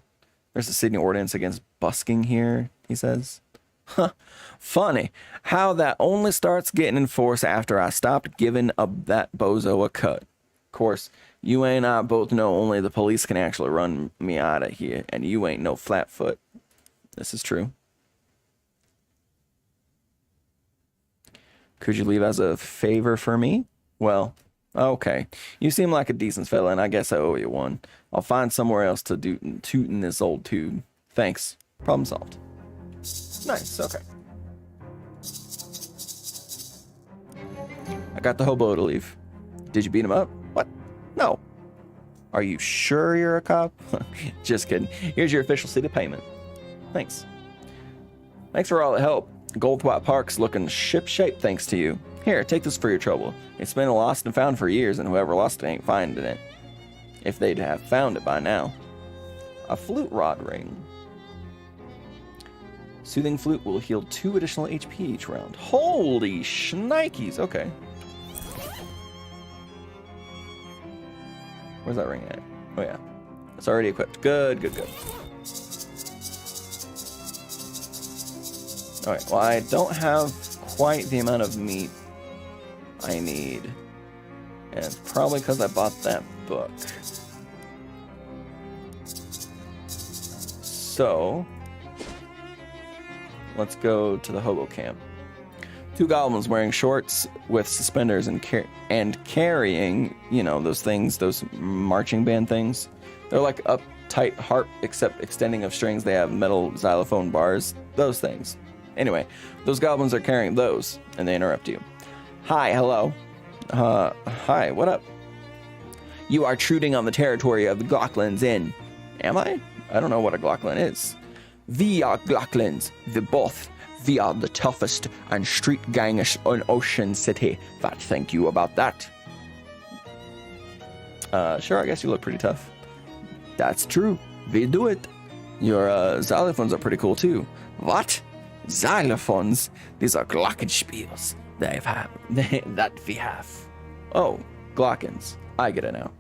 There's a city ordinance against busking here, he says. Huh. Funny how that only starts getting enforced after I stopped giving that bozo a cut. Of course, you and I both know only the police can actually run me out of here, and you ain't no flatfoot. This is true. Could you leave as a favor for me? Well, okay. You seem like a decent fella, and I guess I owe you one. I'll find somewhere else to toot in this old tube. Thanks. Problem solved. Nice, okay. I got the hobo to leave. Did you beat him up? What? No. Are you sure you're a cop? Just kidding. Here's your official city payment. Thanks. Thanks for all the help. Goldthwait Park's looking ship-shape thanks to you. Here, take this for your trouble. It's been lost and found for years, and whoever lost it ain't finding it. If they'd have found it by now. A flute rod ring. Soothing flute will heal 2 additional HP each round. Holy shnikes! Okay. Where's that ring at? Oh yeah. It's already equipped. Good, good, good. Alright, well I don't have quite the amount of meat I need. And it's probably because I bought that book. So, let's go to the hobo camp. 2 goblins wearing shorts with suspenders and carrying, you know, those things, those marching band things. They're like uptight harp, except extending of strings. They have metal xylophone bars, those things. Anyway, those goblins are carrying those, and they interrupt you. Hi, hello. Hi, what up? You are intruding on the territory of the Glocklands Inn. Am I? I don't know what a Glockland is. We are Glocklands, we are the toughest and street gangish in Ocean City. But thank you about that. Sure, I guess you look pretty tough. That's true. We do it. Your xylophones are pretty cool too. What? Xylophones? These are glockenspiels that we have. Oh, Glockens. I get it now.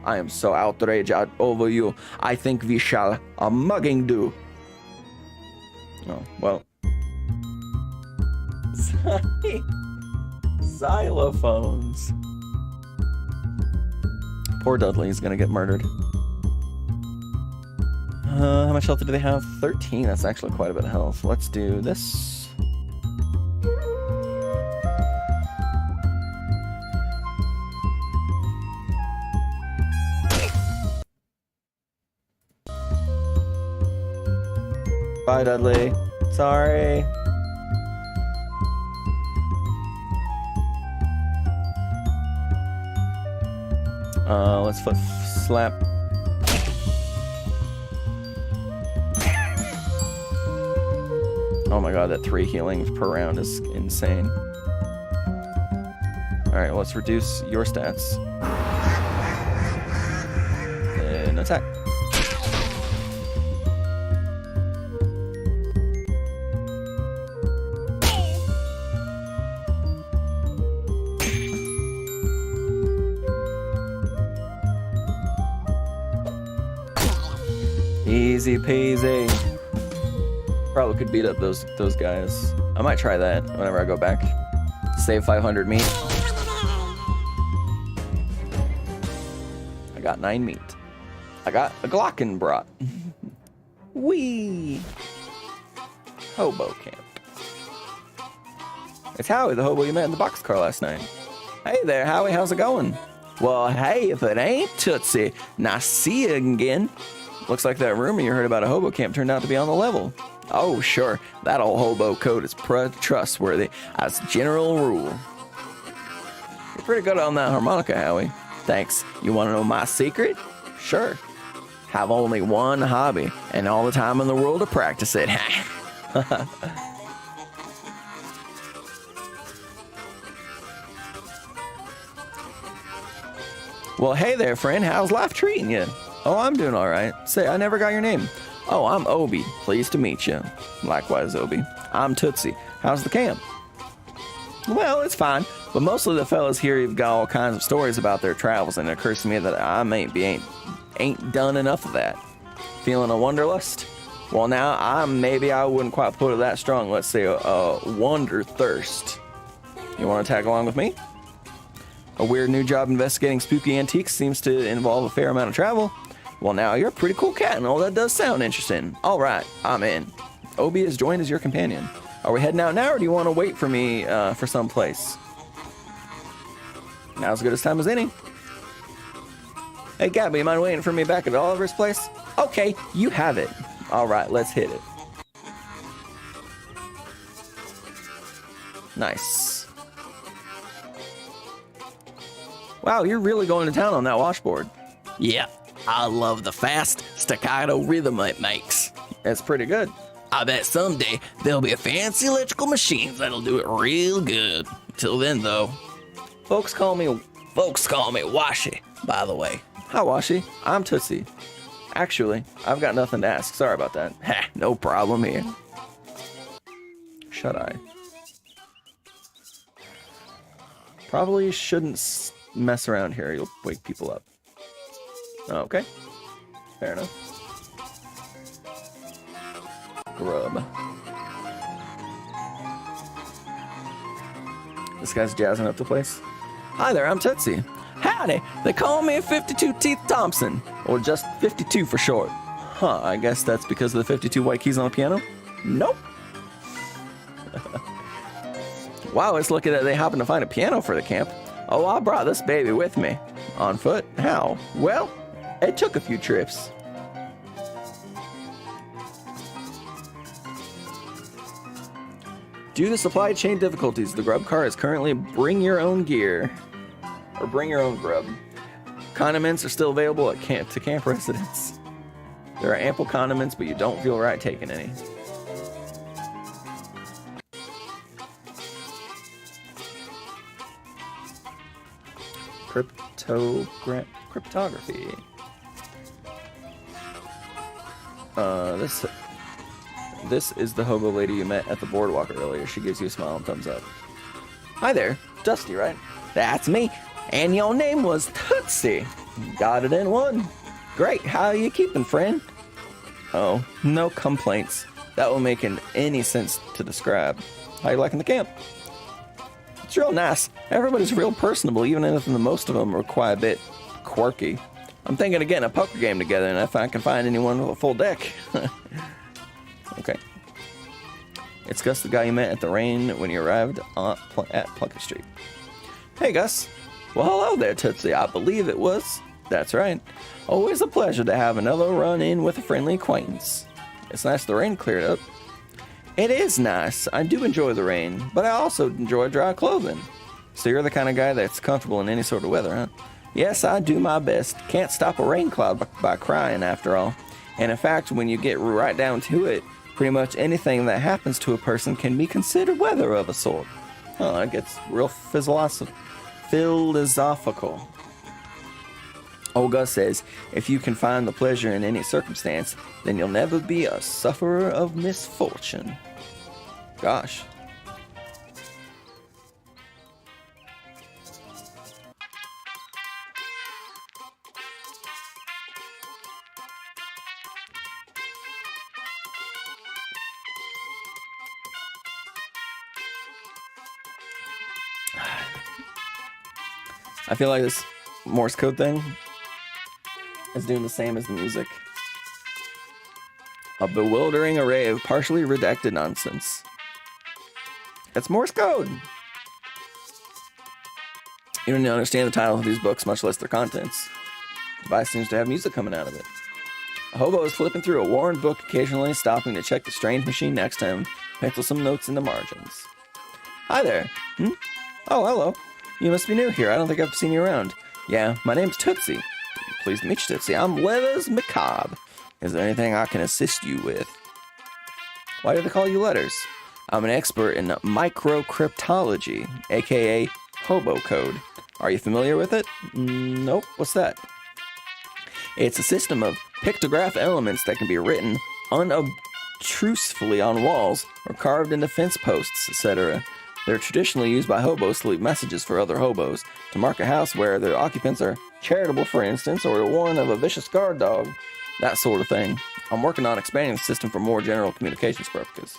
I am so outraged over you. I think we shall a mugging do. Oh, well. Xylophones. Poor Dudley's gonna get murdered. How much health do they have? 13. That's actually quite a bit of health. Let's do this. Bye, Dudley. Sorry. Let's flip slap. Oh my god, that 3 healing per round is insane. Alright, let's reduce your stats. And attack. Easy peasy. Probably could beat up those guys. I might try that whenever I go back. Save 500 meat. I got 9 meat. I got a Glockenbrat. Wee. Hobo camp. It's Howie, the hobo you met in the boxcar last night. Hey there, Howie, how's it going? Well, hey, if it ain't Tootsie, nice to see you again. Looks like that rumor you heard about a hobo camp turned out to be on the level. Oh, sure, that old hobo code is trustworthy as a general rule. You're pretty good on that harmonica, Howie. Thanks. You want to know my secret? Sure. Have only one hobby and all the time in the world to practice it. Well, hey there, friend. How's life treating you? Oh, I'm doing all right. Say, I never got your name. Oh, I'm Obi. Pleased to meet you. Likewise, Obi. I'm Tootsie. How's the camp? Well, it's fine, but mostly the fellas here have got all kinds of stories about their travels, and it occurs to me that I ain't done enough of that. Feeling a wanderlust? Well, now, maybe I wouldn't quite put it that strong. Let's say a wonder thirst. You want to tag along with me? A weird new job investigating spooky antiques seems to involve a fair amount of travel. Well, now, you're a pretty cool cat, and all that does sound interesting. All right, I'm in. Obi has joined as your companion. Are we heading out now, or do you want to wait for me for some place? Now's as good a time as any. Hey, Gabby, you mind waiting for me back at Oliver's place? Okay, you have it. All right, let's hit it. Nice. Wow, you're really going to town on that washboard. Yeah, I love the fast staccato rhythm it makes. That's pretty good. I bet someday there'll be a fancy electrical machine that'll do it real good. Till then, though, folks call me Washi, by the way. Hi, Washi. I'm Tootsie. Actually, I've got nothing to ask. Sorry about that. Ha, no problem here. Shut eye. Probably shouldn't mess around here. You'll wake people up. Okay. Fair enough. Grub. This guy's jazzing up the place. Hi there, I'm Tootsie. Howdy, they call me 52 Teeth Thompson, or just 52 for short. Huh, I guess that's because of the 52 white keys on the piano? Nope. Wow, it's lucky that they happened to find a piano for the camp. Oh, I brought this baby with me. On foot? How? Well, it took a few trips. Due to supply chain difficulties, the grub car is currently bring your own gear. Or bring your own grub. Condiments are still available at camp residents. There are ample condiments, but you don't feel right taking any. Cryptography. This is the hobo lady you met at the boardwalk earlier. She gives you a smile and thumbs up. Hi there, Dusty, right? That's me. And your name was Tootsie. Got it in one. Great, how are you keeping, friend? Oh, no complaints. That will make any sense to describe. How you liking the camp? It's real nice. Everybody's real personable, even if the most of them are quite a bit quirky. I'm thinking of getting a poker game together, and if I can find anyone with a full deck. Okay. It's Gus, the guy you met at the rain when you arrived at Plunkett Street. Hey, Gus. Well, hello there, Tootsie. I believe it was. That's right. Always a pleasure to have another run-in with a friendly acquaintance. It's nice the rain cleared up. It is nice. I do enjoy the rain, but I also enjoy dry clothing. So you're the kind of guy that's comfortable in any sort of weather, huh? Yes, I do my best. Can't stop a rain cloud by crying, after all. And in fact, when you get right down to it, Pretty much anything that happens to a person can be considered weather of a sort. Oh, it gets real philosophical. Olga says, if you can find the pleasure in any circumstance, then you'll never be a sufferer of misfortune. Gosh. I feel like this Morse code thing is doing the same as the music. A bewildering array of partially redacted nonsense. It's Morse code. You don't even understand the title of these books, much less their contents. The device seems to have music coming out of it. A hobo is flipping through a worn book, occasionally stopping to check the strange machine next to him, pencil some notes in the margins. Hi there. Oh, hello. You must be new here. I don't think I've seen you around. Yeah, my name's Tootsie. Pleased to meet you, Tootsie. I'm Letters Macabre. Is there anything I can assist you with? Why do they call you Letters? I'm an expert in microcryptology, aka hobo code. Are you familiar with it? Nope. What's that? It's a system of pictograph elements that can be written unobtrusively on walls or carved into fence posts, etc. They're traditionally used by hobos to leave messages for other hobos, to mark a house where their occupants are charitable, for instance, or to warn of a vicious guard dog. That sort of thing. I'm working on expanding the system for more general communications purposes.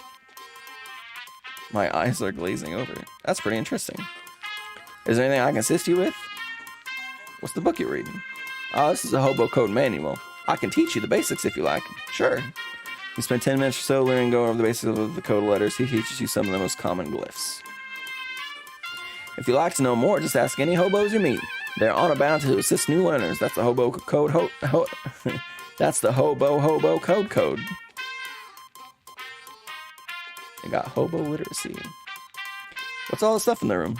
My eyes are glazing over. That's pretty interesting. Is there anything I can assist you with? What's the book you're reading? Oh, this is a hobo code manual. I can teach you the basics if you like. Sure. You spend 10 minutes or so learning going over the basics of the code letters. He teaches you some of the most common glyphs. If you'd like to know more, just ask any hobos you meet. They're on a bound to assist new learners. That's the hobo code. That's the hobo code. They got hobo literacy. What's all the stuff in the room?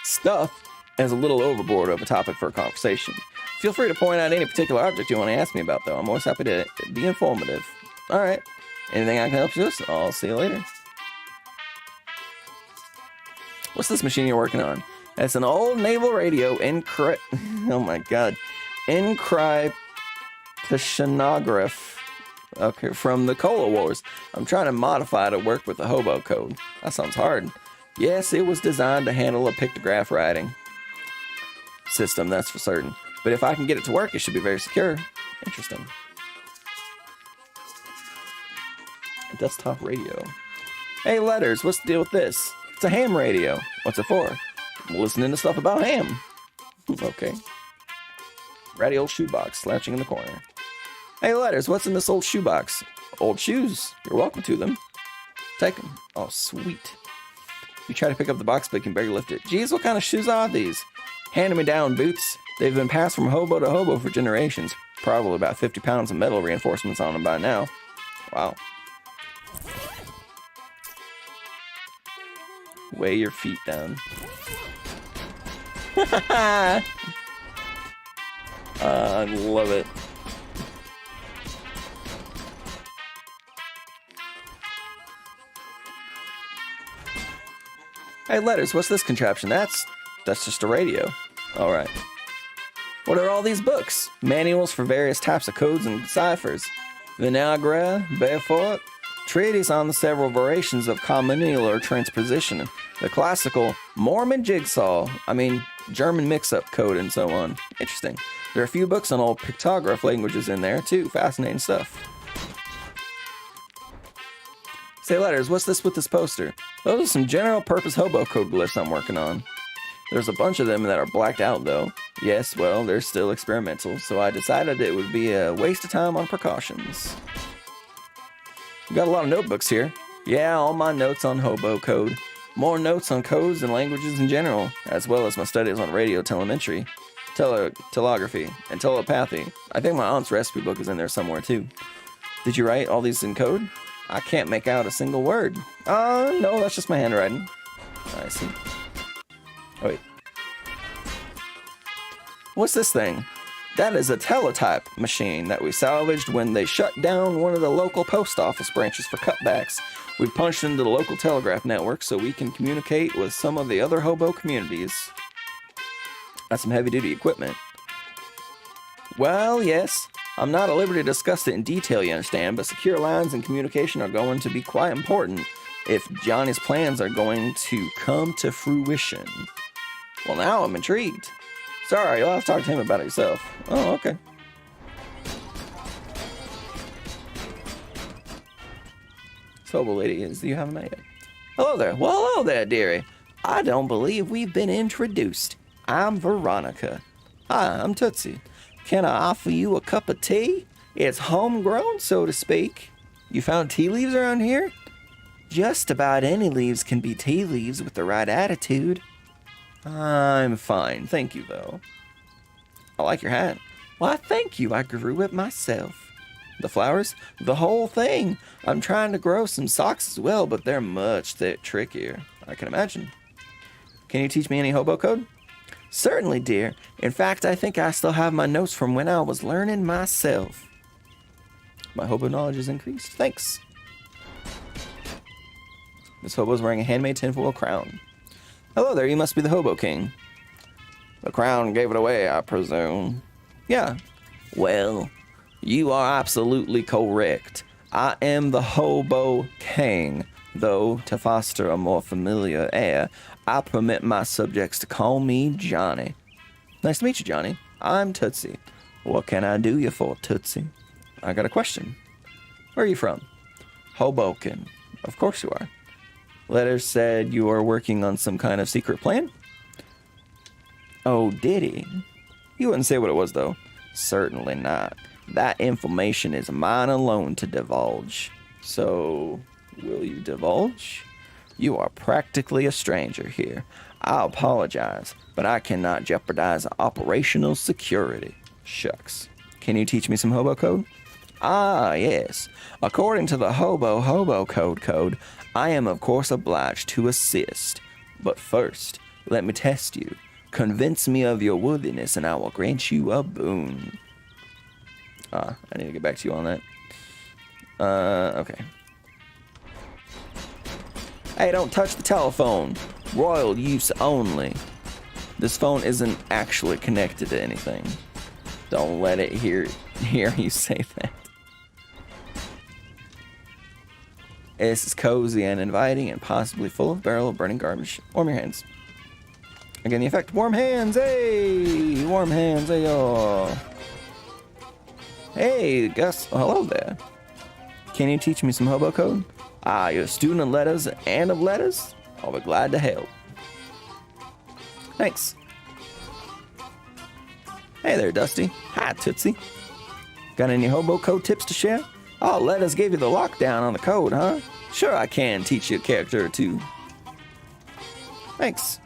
Stuff is a little overboard of a topic for a conversation. Feel free to point out any particular object you want to ask me about, though. I'm always happy to be informative. All right. Anything I can help you with? I'll see you later. What's this machine you're working on? It's an old naval radio oh my god. Encryptionograph. Okay, from the Cola Wars. I'm trying to modify it to work with the hobo code. That sounds hard. Yes, it was designed to handle a pictograph writing system, that's for certain. But if I can get it to work, it should be very secure. Interesting. A desktop radio. Hey, Letters, what's the deal with this? It's a ham radio. What's it for? I'm listening to stuff about ham. Okay. Ratty old shoebox slouching in the corner. Hey, Letters, what's in this old shoebox? Old shoes. You're welcome to them. Take them. Oh, sweet. You try to pick up the box, but you can barely lift it. Geez, what kind of shoes are these? Hand-me-down boots. They've been passed from hobo to hobo for generations. Probably about 50 pounds of metal reinforcements on them by now. Wow. Weigh your feet down. I love it. Hey, Letters, what's this contraption? That's just a radio. All right. What are all these books? Manuals for various types of codes and ciphers. Vinaigrette, Beaufort, treatise on the several variations of communal transposition, the classical Mormon jigsaw, German mix-up code, and so on. Interesting. There are a few books on old pictograph languages in there, too. Fascinating stuff. Say, Letters, what's this with this poster? Those are some general-purpose hobo code glyphs I'm working on. There's a bunch of them that are blacked out, though. Yes, well, they're still experimental, so I decided it would be a waste of time on precautions. We got a lot of notebooks here. Yeah, all my notes on hobo code. More notes on codes and languages in general, as well as my studies on radio telemetry, telegraphy, and telepathy. I think my aunt's recipe book is in there somewhere, too. Did you write all these in code? I can't make out a single word. No, that's just my handwriting. I see. Oh, wait. What's this thing? That is a teletype machine that we salvaged when they shut down one of the local post office branches for cutbacks. We've punched into the local telegraph network so we can communicate with some of the other hobo communities. That's some heavy-duty equipment. Well, yes. I'm not at liberty to discuss it in detail, you understand, but secure lines and communication are going to be quite important if Johnny's plans are going to come to fruition. Well, now I'm intrigued. Sorry, you'll have to talk to him about it yourself. Oh, okay. So, lady, you haven't met yet. Hello there. Well, hello there, dearie. I don't believe we've been introduced. I'm Veronica. Hi, I'm Tootsie. Can I offer you a cup of tea? It's homegrown, so to speak. You found tea leaves around here? Just about any leaves can be tea leaves with the right attitude. I'm fine, thank you, though. I like your hat. Why, thank you, I grew it myself. The flowers? The whole thing. I'm trying to grow some socks as well, but they're much trickier, I can imagine. Can you teach me any hobo code? Certainly, dear. In fact, I think I still have my notes from when I was learning myself. My hobo knowledge has increased. Thanks. This hobo's wearing a handmade tinfoil crown. Hello there, you must be the Hobo King. The crown gave it away, I presume. Yeah. Well, you are absolutely correct. I am the Hobo King, though to foster a more familiar air, I permit my subjects to call me Johnny. Nice to meet you, Johnny. I'm Tootsie. What can I do you for, Tootsie? I got a question. Where are you from? Hoboken. Of course you are. Letters said you are working on some kind of secret plan? Oh, did he? You wouldn't say what it was, though. Certainly not. That information is mine alone to divulge. So, will you divulge? You are practically a stranger here. I apologize, but I cannot jeopardize operational security. Shucks. Can you teach me some hobo code? Ah, yes. According to the Hobo Code, I am of course obliged to assist. But first, let me test you. Convince me of your worthiness and I will grant you a boon. I need to get back to you on that. Okay. Hey, don't touch the telephone. Royal use only. This phone isn't actually connected to anything. Don't let it hear you say that. This is cozy and inviting and possibly full of barrel of burning garbage. Warm your hands. Again, the effect. Warm hands, hey! Warm hands, hey, y'all. Hey, Gus. Oh, hello there. Can you teach me some hobo code? Ah, you're a student of letters and of letters? I'll be glad to help. Thanks. Hey there, Dusty. Hi, Tootsie. Got any hobo code tips to share? Oh, Letters gave you the lockdown on the code, huh? Sure, I can teach you a character or two. Thanks.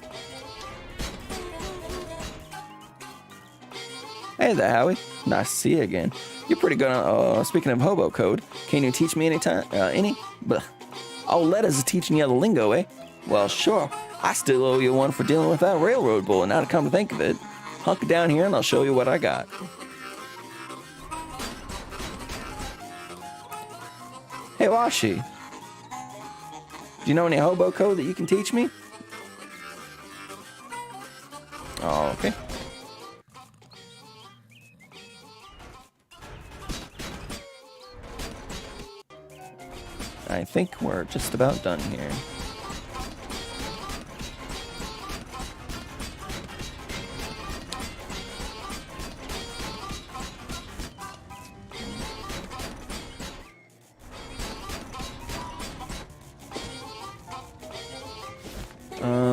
Hey there, Howie. Nice to see you again. You're pretty good on, speaking of hobo code, can you teach me any? Oh, Letters is teaching you the lingo, eh? Well, sure. I still owe you one for dealing with that railroad bull, now to come to think of it. Hunker down here and I'll show you what I got. Hey, Washi. Do you know any hobo code that you can teach me? Oh, okay. I think we're just about done here.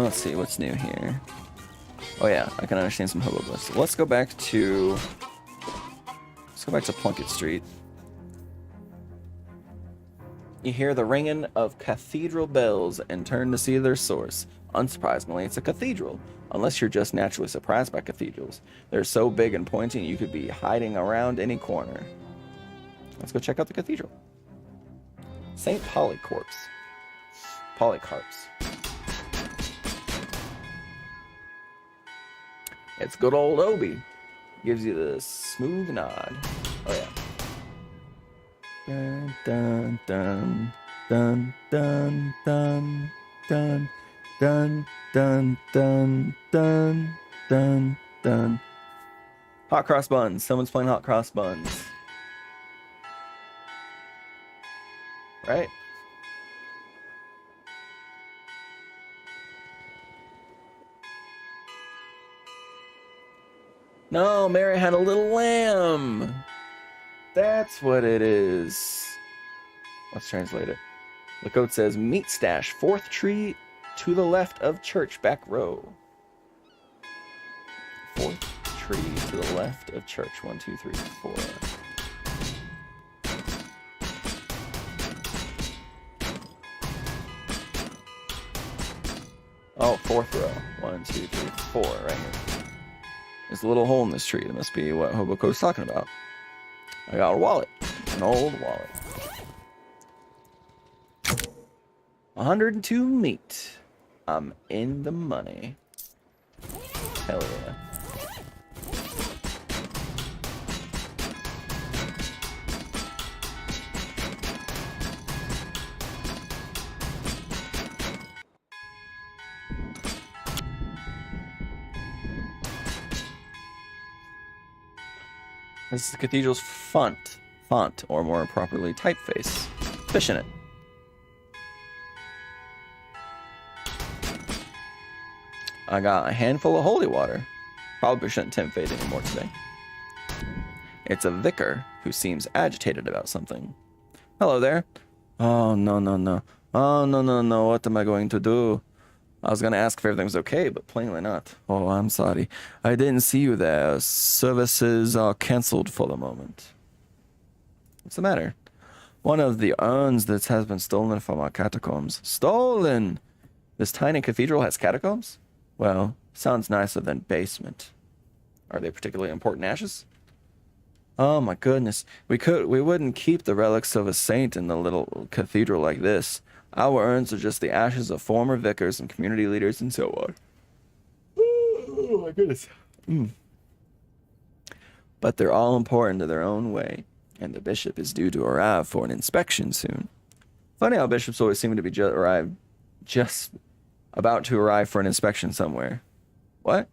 Let's see, what's new here? Oh yeah, I can understand some hobo bliss. Let's go back to Plunkett Street. You hear the ringing of cathedral bells and turn to see their source. Unsurprisingly, it's a cathedral, unless you're just naturally surprised by cathedrals. They're so big and pointy you could be hiding around any corner. Let's go check out the cathedral. St. Polycarp's. It's good old Obi. Gives you the smooth nod. Oh yeah. Dun dun dun dun dun dun dun dun dun dun dun dun dun. Hot cross buns. Someone's playing hot cross buns. Right? No, Mary had a little lamb. That's what it is. Let's translate it. The code says meat stash, 4th tree to the left of church, back row. 4th tree to the left of church. 1, 2, 3, 4. Oh, 4th row. 1, 2, 3, 4, right here. There's a little hole in this tree. That must be what Hoboko's talking about. I got a wallet. An old wallet. 102 meat. I'm in the money. Hell yeah. This is the cathedral's font, or more properly, typeface. Fish in it. I got a handful of holy water. Probably shouldn't tempt fate anymore today. It's a vicar who seems agitated about something. Hello there. Oh, no, no, no. Oh, no, no, no. What am I going to do? I was going to ask if everything was okay, but plainly not. Oh, I'm sorry. I didn't see you there. Services are cancelled for the moment. What's the matter? One of the urns that has been stolen from our catacombs. Stolen! This tiny cathedral has catacombs? Well, sounds nicer than basement. Are they particularly important ashes? Oh my goodness. We wouldn't keep the relics of a saint in the little cathedral like this. Our urns are just the ashes of former vicars and community leaders and so on. Oh my goodness. But they're all important to their own way, and the bishop is due to arrive for an inspection soon. Funny how bishops always seem to be just about to arrive for an inspection somewhere. What?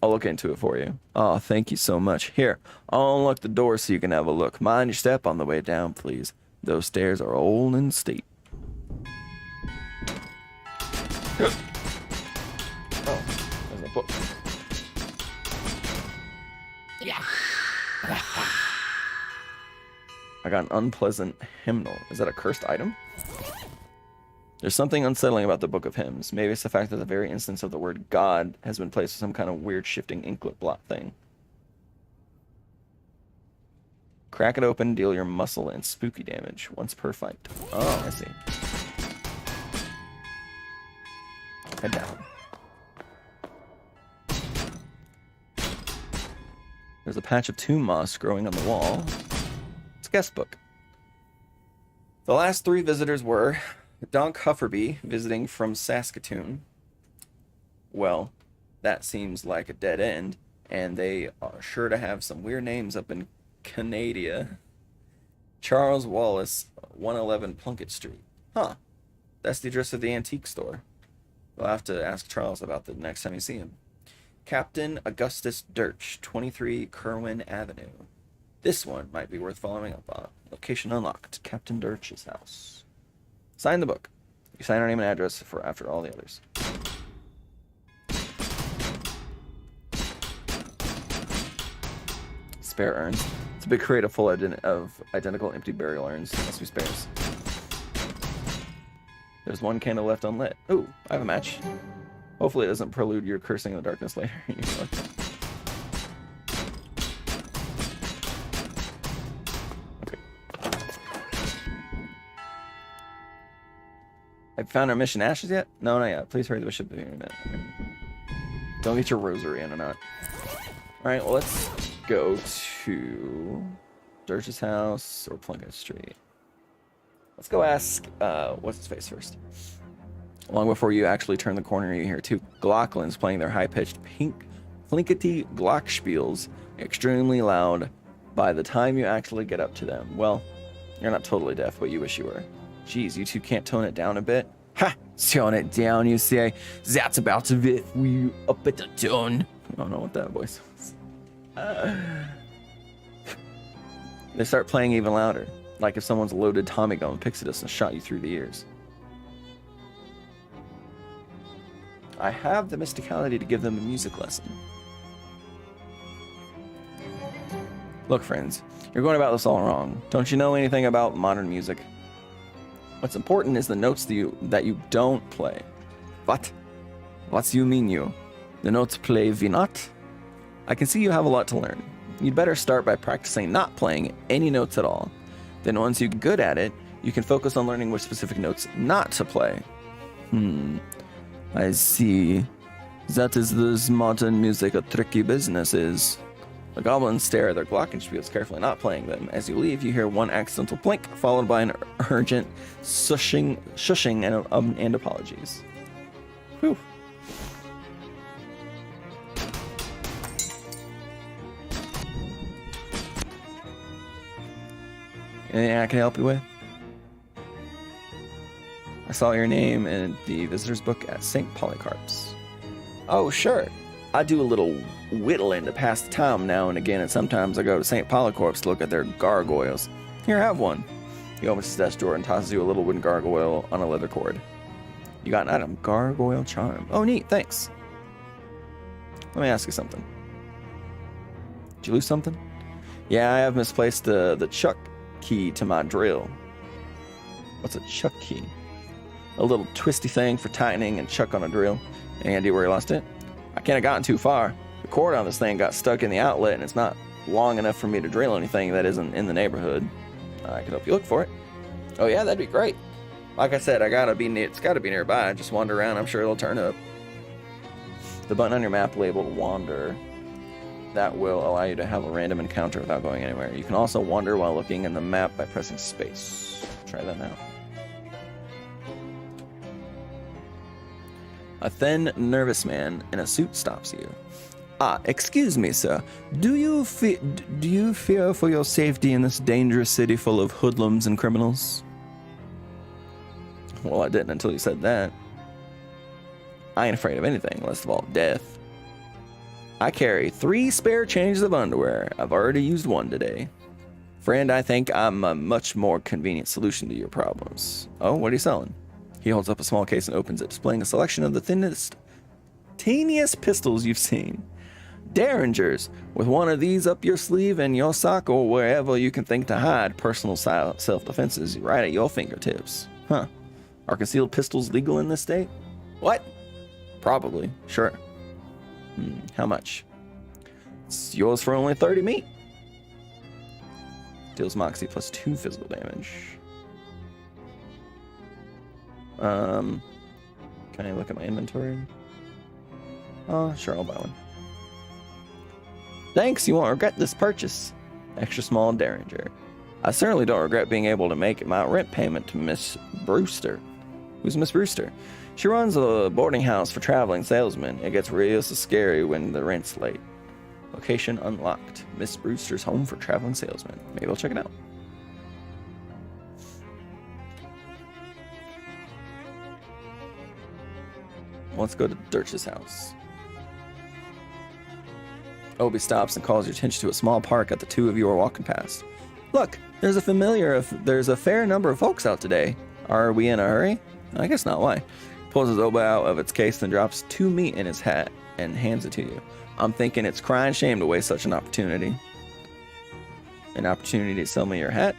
I'll look into it for you. Oh, thank you so much. Here, I'll unlock the door so you can have a look. Mind your step on the way down, please. Those stairs are old and steep. Oh, there's a book. Yeah. I got an unpleasant hymnal. Is that a cursed item? There's something unsettling about the Book of Hymns. Maybe it's the fact that the very instance of the word God has been placed with some kind of weird shifting inklet blot thing. Crack it open, deal your muscle and spooky damage once per fight. Oh, I see. Head down. There's a patch of tomb moss growing on the wall. It's a guest book. The last 3 visitors were Donk Hufferby, visiting from Saskatoon. Well, that seems like a dead end, and they are sure to have some weird names up in Canada. Charles Wallace, 111 Plunkett Street. Huh. That's the address of the antique store. We'll have to ask Charles about that next time you see him. Captain Augustus Dirch, 23 Kerwin Avenue. This one might be worth following up on. Location unlocked. Captain Dirch's house. Sign the book. You sign our name and address for after all the others. Spare urns. It's a big crate full of identical empty burial urns. Must be spares. There's one candle left unlit. Ooh, I have a match. Hopefully it doesn't prelude your cursing in the darkness later. Okay. Have you found our mission ashes yet? No, not yet. Please hurry the bishop in a minute. Okay. Don't get your rosary in or not. Alright, well let's go to Dirch's house or Plunkett Street. Let's go ask what's his face first. Long before you actually turn the corner, you hear 2 Glocklands playing their high-pitched pink Flinkety Glockenspiels, extremely loud by the time you actually get up to them. Well, you're not totally deaf, but you wish you were. Geez, you two can't tone it down a bit? Ha! Tone it down, you say? That's about to be we up at the tone. I don't know what that voice was. They start playing even louder, like if someone's loaded Tommy gun with Pixidus and shot you through the ears. I have the mysticality to give them a music lesson. Look, friends, you're going about this all wrong. Don't you know anything about modern music? What's important is the notes that you don't play. What? What's you mean you? The notes play we not? I can see you have a lot to learn. You'd better start by practicing not playing any notes at all. Then once you get good at it, you can focus on learning which specific notes not to play. I see. That is this modern music a tricky business is. The goblins stare at their glockenspiels, carefully not playing them. As you leave, you hear one accidental blink, followed by an urgent shushing and apologies. Whew. Anything I can help you with? I saw your name in the visitor's book at St. Polycarp's. Oh, sure. I do a little whittling to pass the time now and again, and sometimes I go to St. Polycarp's to look at their gargoyles. Here, have one. He opens his desk drawer and tosses you a little wooden gargoyle on a leather cord. You got an item, gargoyle charm. Oh, neat, thanks. Let me ask you something. Did you lose something? Yeah, I have misplaced the chuck key to my drill. What's a chuck key? A little twisty thing for tightening and chuck on a drill. Any idea where you lost it? I can't have gotten too far. The cord on this thing got stuck in the outlet and it's not long enough for me to drill anything that isn't in the neighborhood. I could help you look for it. Oh yeah, that'd be great. Like I said, it's gotta be nearby. Just wander around, I'm sure it'll turn up. The button on your map labeled Wander. That will allow you to have a random encounter without going anywhere. You can also wander while looking in the map by pressing space. Try that now. A thin, nervous man in a suit stops you. Excuse me, sir. Do you fear for your safety in this dangerous city full of hoodlums and criminals? Well, I didn't until you said that. I ain't afraid of anything, least of all death. I carry 3 spare changes of underwear. I've already used one today. Friend, I think I'm a much more convenient solution to your problems. Oh, what are you selling? He holds up a small case and opens it, displaying a selection of the teeniest pistols you've seen. Derringers, with one of these up your sleeve and your sock or wherever you can think to hide personal self-defense is right at your fingertips. Huh. Are concealed pistols legal in this state? What? Probably. Sure. How much? It's yours for only 30 meat. Deals Moxie plus 2 physical damage. Can I look at my inventory? Oh, sure, I'll buy one. Thanks, you won't regret this purchase. Extra small Derringer. I certainly don't regret being able to make my rent payment to Miss Brewster. Who's Miss Brewster? She runs a boarding house for traveling salesmen. It gets real so scary when the rent's late. Location unlocked. Miss Brewster's home for traveling salesmen. Maybe I'll check it out. Let's go to Dirch's house. Obi stops and calls your attention to a small park that the two of you are walking past. Look, there's a fair number of folks out today. Are we in a hurry? I guess not. Why? Pulls his oboe out of its case and drops 2 meat in his hat and hands it to you. I'm thinking it's crying shame to waste such an opportunity. An opportunity to sell me your hat?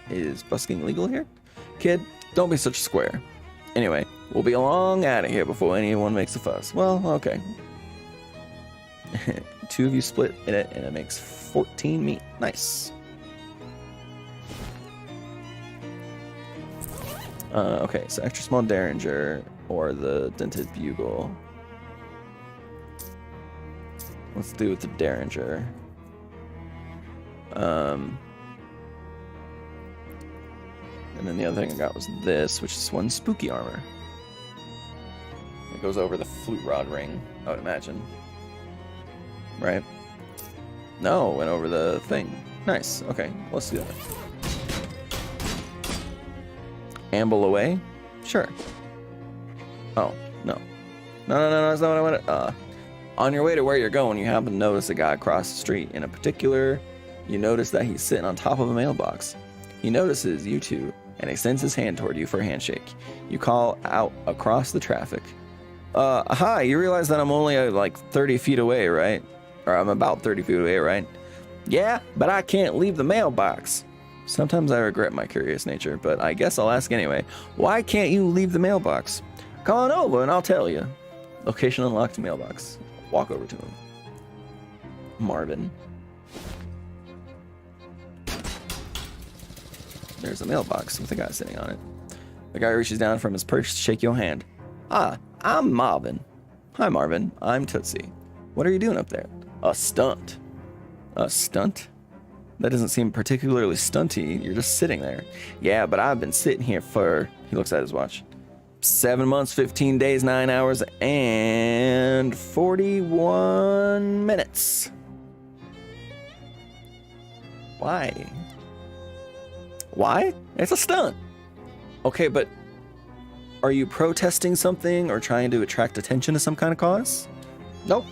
Is busking legal here? Kid, don't be such a square. Anyway, we'll be long out of here before anyone makes a fuss. Well, okay. 2 of you split in it and it makes 14 meat. Nice. Okay, so extra small Derringer or the dented bugle. Let's do with the Derringer. And then the other thing I got was this, which is 1 spooky armor. It goes over the flute rod ring, I would imagine. right? No, went over the thing. Nice. Okay, let's do that. Amble away? Sure. Oh, no. No, that's not what I wanted. On your way to where you're going, you happen to notice a guy across the street. In particular, you notice that he's sitting on top of a mailbox. He notices you two and extends his hand toward you for a handshake. You call out across the traffic. Hi, you realize that I'm only like 30 feet away, right? Or I'm about 30 feet away, right? Yeah, but I can't leave the mailbox. Sometimes I regret my curious nature, but I guess I'll ask anyway. Why can't you leave the mailbox? Come on over and I'll tell you. Location unlocked mailbox. Walk over to him. Marvin. There's a mailbox with a guy sitting on it. The guy reaches down from his purse to shake your hand. Ah, I'm Marvin. Hi, Marvin. I'm Tootsie. What are you doing up there? A stunt. A stunt? That doesn't seem particularly stunty. You're just sitting there. Yeah, but I've been sitting here for... He looks at his watch. 7 months, 15 days, 9 hours, and 41 minutes. Why? Why? It's a stunt. Okay, but are you protesting something or trying to attract attention to some kind of cause? Nope.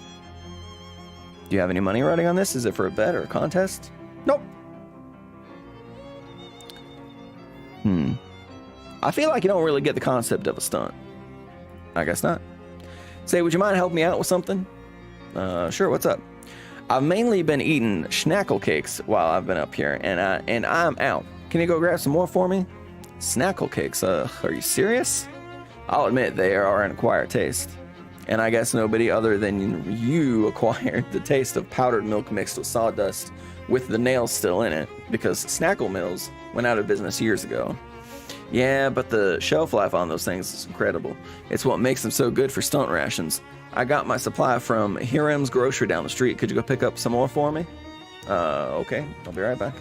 Do you have any money riding on this? Is it for a bet or a contest? Nope. I feel like you don't really get the concept of a stunt. I guess not. Say, would you mind helping me out with something? Sure, what's up? I've mainly been eating schnackle cakes while I've been up here, and I'm out. Can you go grab some more for me? Snackle cakes, are you serious? I'll admit they are an acquired taste. And I guess nobody other than you acquired the taste of powdered milk mixed with sawdust with the nails still in it, because Snackle Mills went out of business years ago. Yeah, but the shelf life on those things is incredible. It's what makes them so good for stunt rations. I got my supply from Hiram's grocery down the street. Could you go pick up some more for me? Okay, I'll be right back.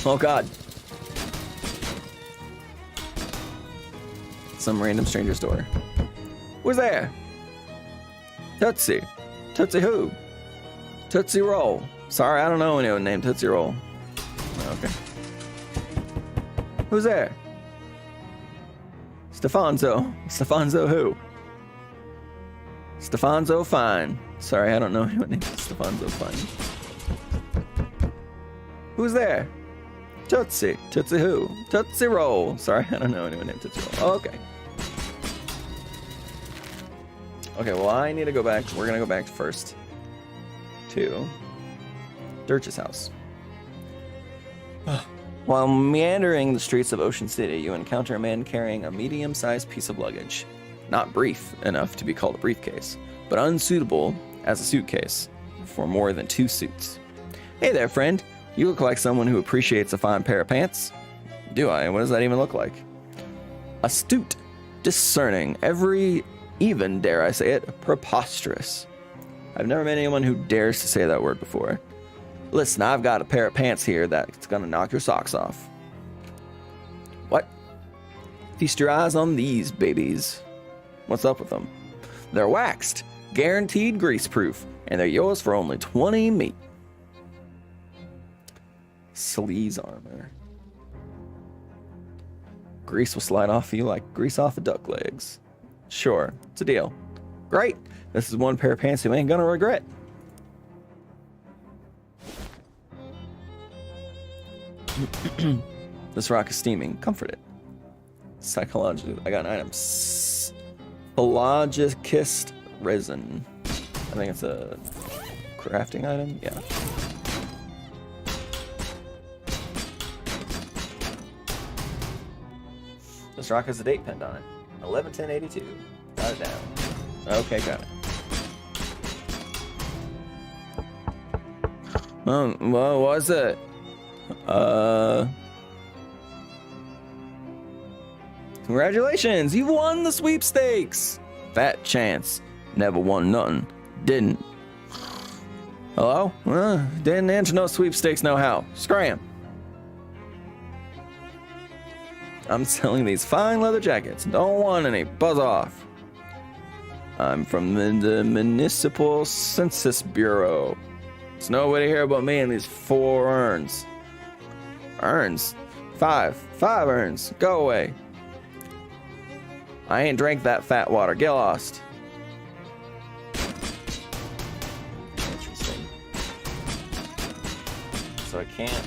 Oh God. Some random stranger's door. Who's there? Tootsie. Tootsie who? Tootsie Roll. Sorry, I don't know anyone named Tootsie Roll. Okay. Who's there? Stefanzo. Stefanzo who? Stefanzo Fine. Sorry, I don't know anyone named Stefanzo Fine. Who's there? Tootsie. Tootsie who? Tootsie Roll. Sorry, I don't know anyone named Tootsie Roll. Okay. Okay, well, I need to go back. We're going to go back first to Dirch's house. While meandering the streets of Ocean City, you encounter a man carrying a medium-sized piece of luggage. Not brief enough to be called a briefcase, but unsuitable as a suitcase for more than 2 suits. Hey there, friend. You look like someone who appreciates a fine pair of pants. Do I? What does that even look like? Astute, discerning, even, dare I say it, preposterous. I've never met anyone who dares to say that word before. Listen, I've got a pair of pants here that's gonna knock your socks off. What? Feast your eyes on these babies. What's up with them? They're waxed, guaranteed grease-proof, and they're yours for only 20 meat. Sleaze armor. Grease will slide off you like grease off of duck legs. Sure, it's a deal. Great, this is one pair of pants you ain't gonna regret. This rock is steaming. Comfort it. Psychological. I got an item. Pelagicist resin. I think it's a crafting item. Yeah. This rock has a date pinned on it. 11/10/82. Got it down. Okay, got it. Well, what is it? Congratulations, you won the sweepstakes. Fat chance. Never won nothing. Didn't. Hello? Didn't enter no sweepstakes no how. Scram. I'm selling these fine leather jackets. Don't want any. Buzz off. I'm from the Municipal Census Bureau. There's nobody here but me and these 4 urns. Urns? 5 urns. Go away. I ain't drank that fat water. Get lost. Interesting. So I can't.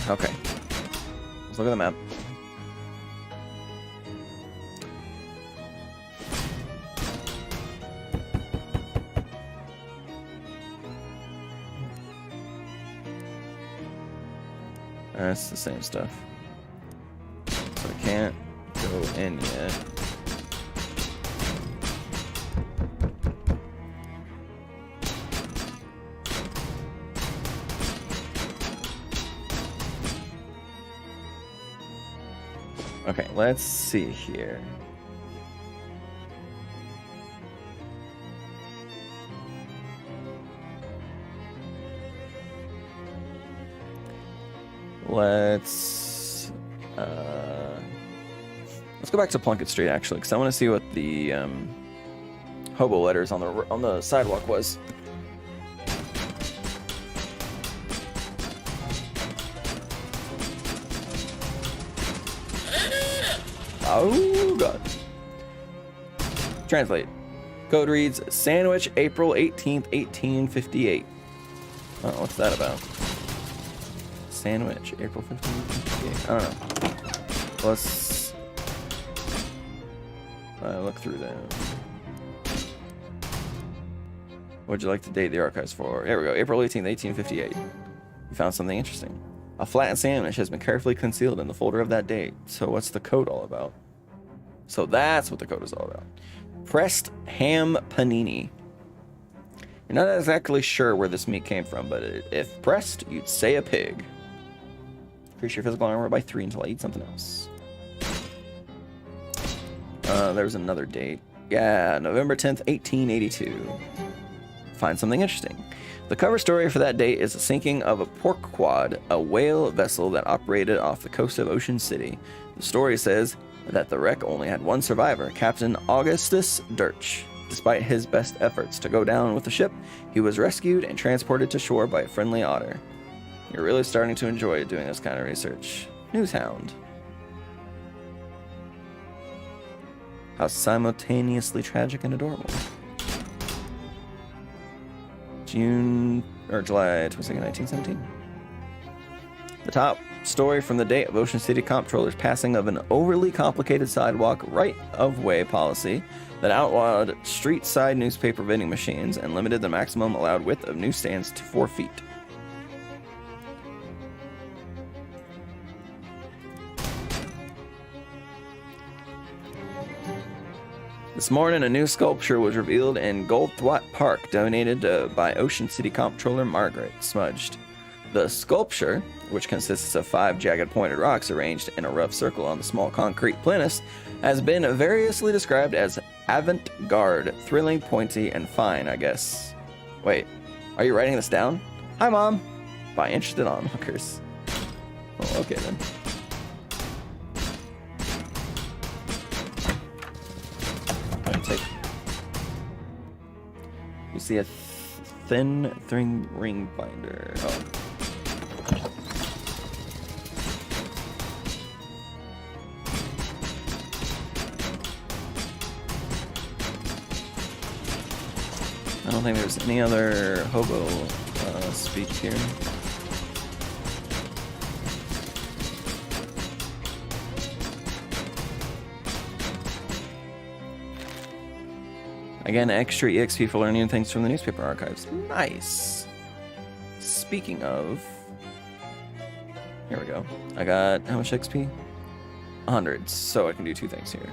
Okay. Let's look at the map. That's the same stuff. So I can't go in yet. Okay, let's see here. Let's go back to Plunkett Street actually, because I want to see what the hobo letters on the sidewalk was. Oh god. Translate. Code reads Sandwich, April 18th, 1858. Oh, what's that about? Sandwich, April 15th, 1858. I don't know. Let's look through them. What'd you like to date the archives for? Here we go. April 18th, 1858. You found something interesting. A flattened sandwich has been carefully concealed in the folder of that date. So what's the code all about? So that's what the code is all about. Pressed ham panini. You're not exactly sure where this meat came from, but if pressed, you'd say a pig. Increase your physical armor by 3 until I eat something else. There's another date. Yeah, November 10th, 1882. Find something interesting. The cover story for that date is the sinking of a pork quad, a whale vessel that operated off the coast of Ocean City. The story says that the wreck only had one survivor, Captain Augustus Dirch. Despite his best efforts to go down with the ship, he was rescued and transported to shore by a friendly otter. You're really starting to enjoy doing this kind of research. Newshound. How simultaneously tragic and adorable. July 22nd, 1917. The top story from the date of Ocean City Comptroller's passing of an overly complicated sidewalk right-of-way policy that outlawed street-side newspaper vending machines and limited the maximum allowed width of newsstands to 4 feet. This morning, a new sculpture was revealed in Goldthwait Park, donated by Ocean City Comptroller Margaret Smudged. The sculpture, which consists of 5 jagged pointed rocks arranged in a rough circle on the small concrete plinth, has been variously described as avant-garde, thrilling, pointy, and fine, I guess. Wait, are you writing this down? Hi, Mom! By Interested Onlookers. Oh, okay then. You see a thin ring binder. Oh. I don't think there's any other hobo speak here. Again, extra EXP for learning things from the newspaper archives. Nice. Speaking of... Here we go. I got how much XP? 100, so I can do 2 things here.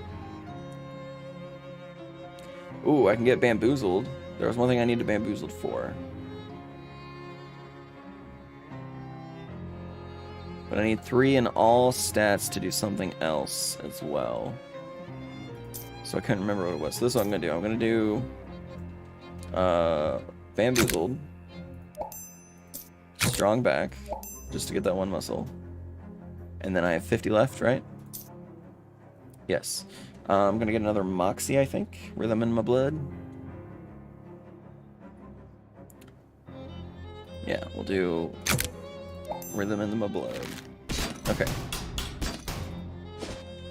Ooh, I can get bamboozled. There was one thing I needed bamboozled for. But I need 3 in all stats to do something else as well. So I couldn't remember what it was. So this is what I'm going to do. I'm going to do bamboozled, strong back, just to get that 1 muscle. And then I have 50 left, right? Yes. I'm gonna get another Moxie, I think. Rhythm in my blood. Yeah, we'll do Rhythm in my blood. Okay.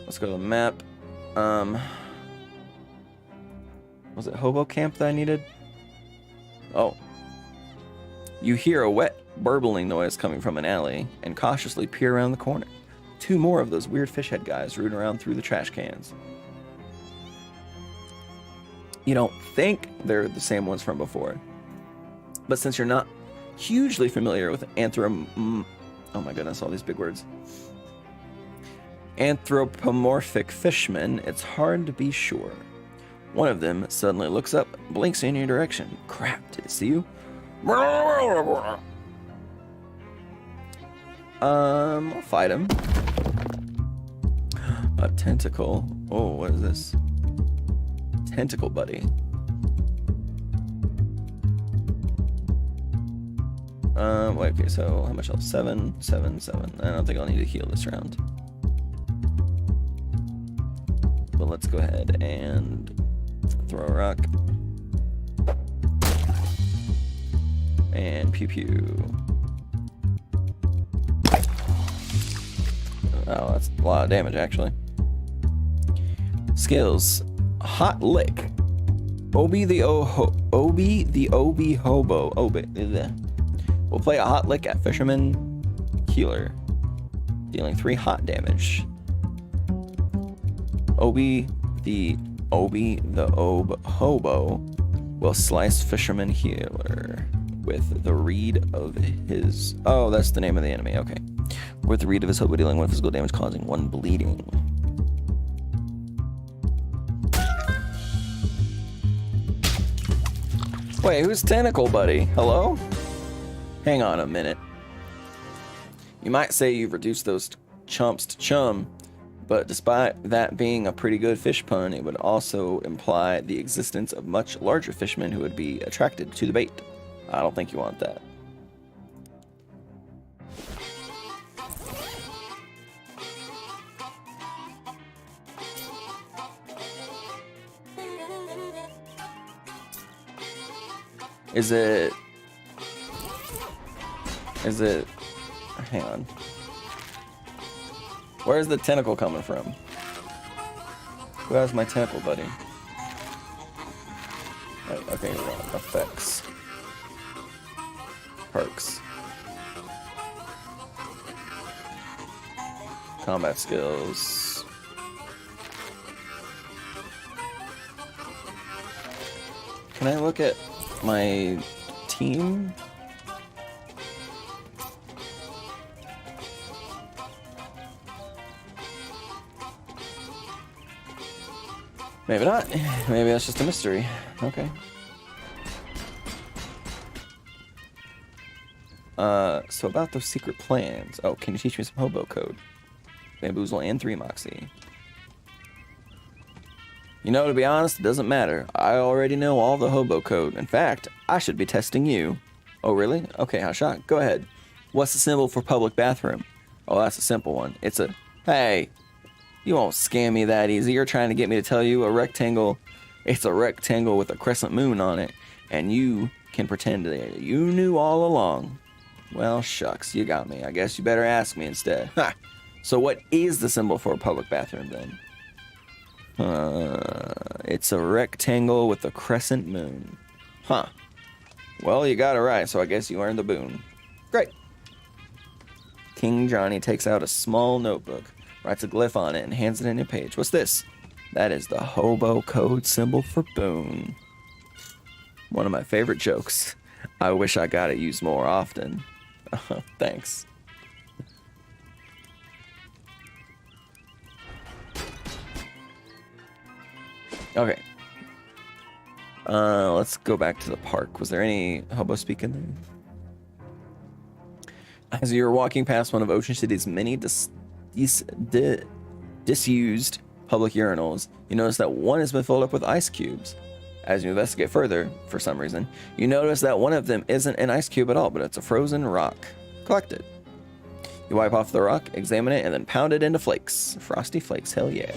Let's go to the map. Was it Hobo Camp that I needed? Oh. You hear a wet, burbling noise coming from an alley and cautiously peer around the corner. 2 more of those weird fish head guys rooting around through the trash cans. You don't think they're the same ones from before. But since you're not hugely familiar with oh my goodness, all these big words. Anthropomorphic fishmen, it's hard to be sure. One of them suddenly looks up, blinks in your direction. Crap, did it see you? I'll fight him. A tentacle. Oh, what is this? Tentacle buddy. Wait, okay, so how much else? 7, 7, 7. I don't think I'll need to heal this round. But let's go ahead and throw a rock. And pew pew. Oh, that's a lot of damage, actually. Skills. Hot Lick. Obi the Hobo. We'll play a Hot Lick at Fisherman Healer, dealing 3 hot damage. Obi the Hobo will slice Fisherman Healer with the reed of his... Oh, that's the name of the enemy, okay. With the reed of his hobo, dealing 1 physical damage, causing 1 bleeding. Wait, who's Tentacle Buddy? Hello? Hang on a minute. You might say you've reduced those chumps to chum, but despite that being a pretty good fish pun, it would also imply the existence of much larger fishermen who would be attracted to the bait. I don't think you want that. Is it... Hang on. Where's the tentacle coming from? Who has my tentacle buddy? Right, okay, here we go. Effects. Perks. Combat skills. Can I look at my team? Maybe not. Maybe that's just a mystery. Okay. So about those secret plans. Oh, can you teach me some hobo code? Bamboozle and 3 Moxie. You know, to be honest, it doesn't matter. I already know all the hobo code. In fact, I should be testing you. Oh, really? Okay, hot shot. Go ahead. What's the symbol for public bathroom? Oh, that's a simple one. It's a... Hey, you won't scam me that easy. You're trying to get me to tell you a rectangle. It's a rectangle with a crescent moon on it. And you can pretend that you knew all along. Well, shucks, you got me. I guess you better ask me instead. Ha! So what is the symbol for a public bathroom then? It's a rectangle with a crescent moon. Huh. Well, you got it right, so I guess you earned the boon. Great. King Johnny takes out a small notebook, writes a glyph on it, and hands it in a page. What's this? That is the hobo code symbol for boon. One of my favorite jokes. I wish I got it used more often. Thanks. Okay. Let's go back to the park. Was there any hobo speak in there? As you're walking past one of Ocean City's many disused public urinals, you notice that one has been filled up with ice cubes. As you investigate further, for some reason, you notice that one of them isn't an ice cube at all, but it's a frozen rock. Collect it. You wipe off the rock, examine it, and then pound it into flakes. Frosty flakes, hell yeah.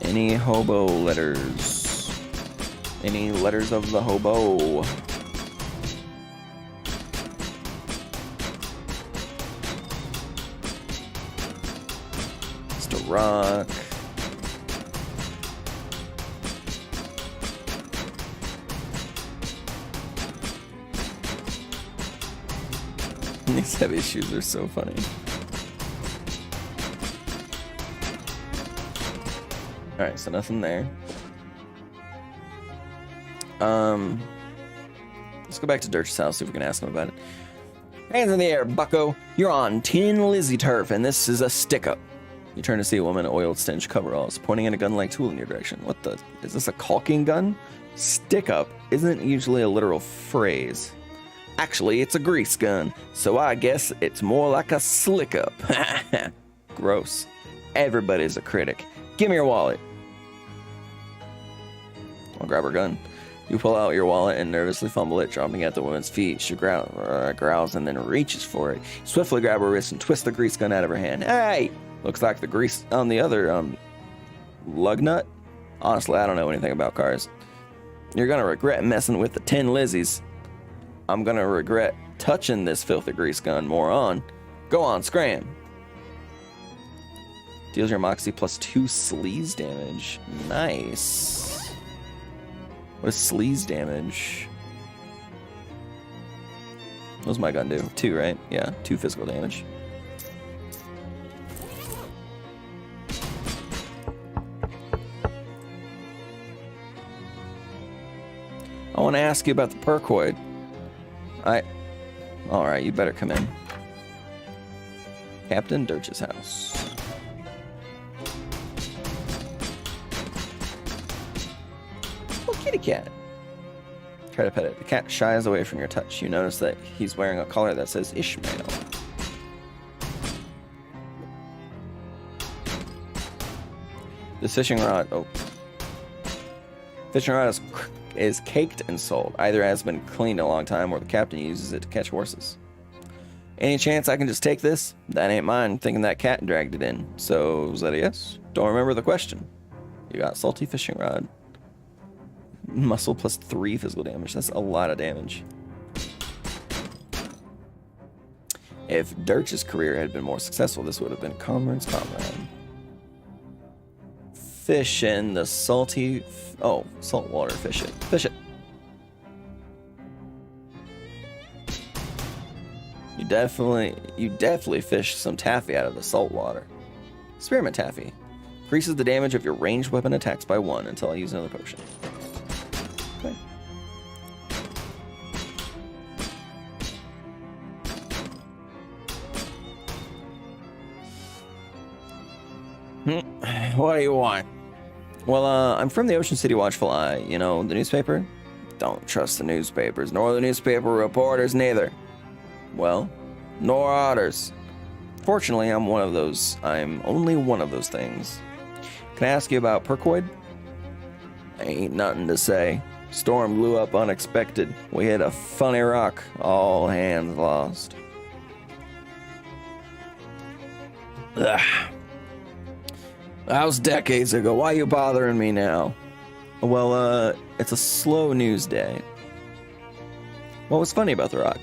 Any hobo letters? Any letters of the hobo? Just a rock. These heavy shoes are so funny. Alright, so nothing there. Let's go back to Dirt's house, see if we can ask him about it. Hands in the air, bucko. You're on Tin Lizzie turf, and this is a stick-up. You turn to see a woman in oiled stench coveralls, pointing at a gun-like tool in your direction. What the? Is this a caulking gun? Stick-up isn't usually a literal phrase. Actually, it's a grease gun, so I guess it's more like a slick-up. Gross. Everybody's a critic. Give me your wallet. I'll grab her gun. You pull out your wallet and nervously fumble it, dropping at the woman's feet. She growls and then reaches for it. You swiftly grab her wrist and twist the grease gun out of her hand. Hey! Looks like the grease on the other, lug nut? Honestly, I don't know anything about cars. You're gonna regret messing with the Tin Lizzies. I'm gonna regret touching this filthy grease gun, moron. Go on, scram. Deals your moxie plus 2 sleaze damage. Nice. What is sleaze damage? What does my gun do? 2, right? Yeah, 2 physical damage. I want to ask you about the percoid. Alright, you better come in. Captain Dirch's house. Kitty cat. Try to pet it. The cat shies away from your touch. You notice that he's wearing a collar that says Ishmael. This fishing rod. Oh. Fishing rod is caked in salt. Either has been cleaned a long time or the captain uses it to catch horses. Any chance I can just take this? That ain't mine. Thinking that cat dragged it in. So, is that a yes? Don't remember the question. You got salty fishing rod. Muscle plus 3 physical damage. That's a lot of damage. If Dirch's career had been more successful, this would have been Comrade's comrade. Fish in the salty... Oh, saltwater. Fish it. Fish it. You definitely fish some taffy out of the salt water. Spearmint taffy. Increases the damage of your ranged weapon attacks by 1 until I use another potion. What do you want? Well, I'm from the Ocean City Watchful Eye. You know, the newspaper? Don't trust the newspapers, nor the newspaper reporters neither. Well, nor otters. Fortunately, I'm only one of those things. Can I ask you about percoid? Ain't nothing to say. Storm blew up unexpected. We hit a funny rock. All hands lost. Ugh. That was decades ago. Why are you bothering me now? Well, it's a slow news day. What was funny about the rock?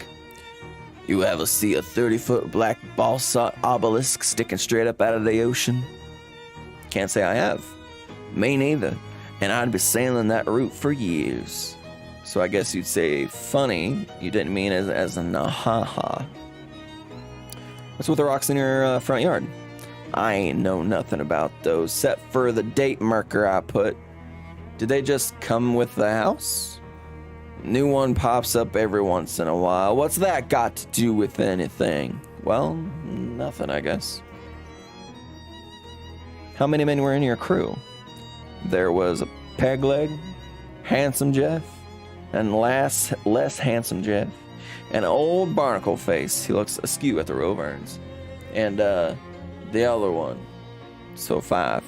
You ever see a 30-foot black basalt obelisk sticking straight up out of the ocean? Can't say I have. Me neither. And I'd be sailing that route for years. So I guess you'd say funny. You didn't mean as a ha-ha. What's with the rocks in your front yard? I ain't know nothing about those, except for the date marker I put. Did they just come with the house? New one pops up every once in a while. What's that got to do with anything? Well, nothing, I guess. How many men were in your crew? There was a Pegleg, Handsome Jeff, and less Handsome Jeff, and an old Barnacle Face. He looks askew at the Roverns. And, the other one. So 5.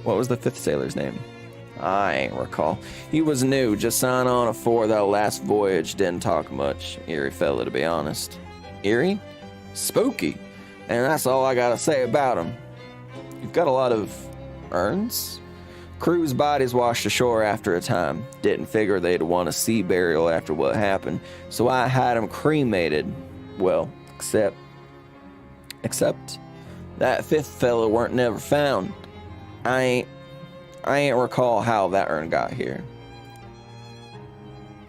What was the 5th sailor's name? I ain't recall. He was new, just signed on afore that last voyage. Didn't talk much. Eerie fella, to be honest. Eerie? Spooky. And that's all I gotta say about him. You've got a lot of Urns? Crew's bodies washed ashore after a time. Didn't figure they'd want a sea burial after what happened, so I had them cremated. Well, except that fifth fella weren't never found. I ain't recall how that urn got here.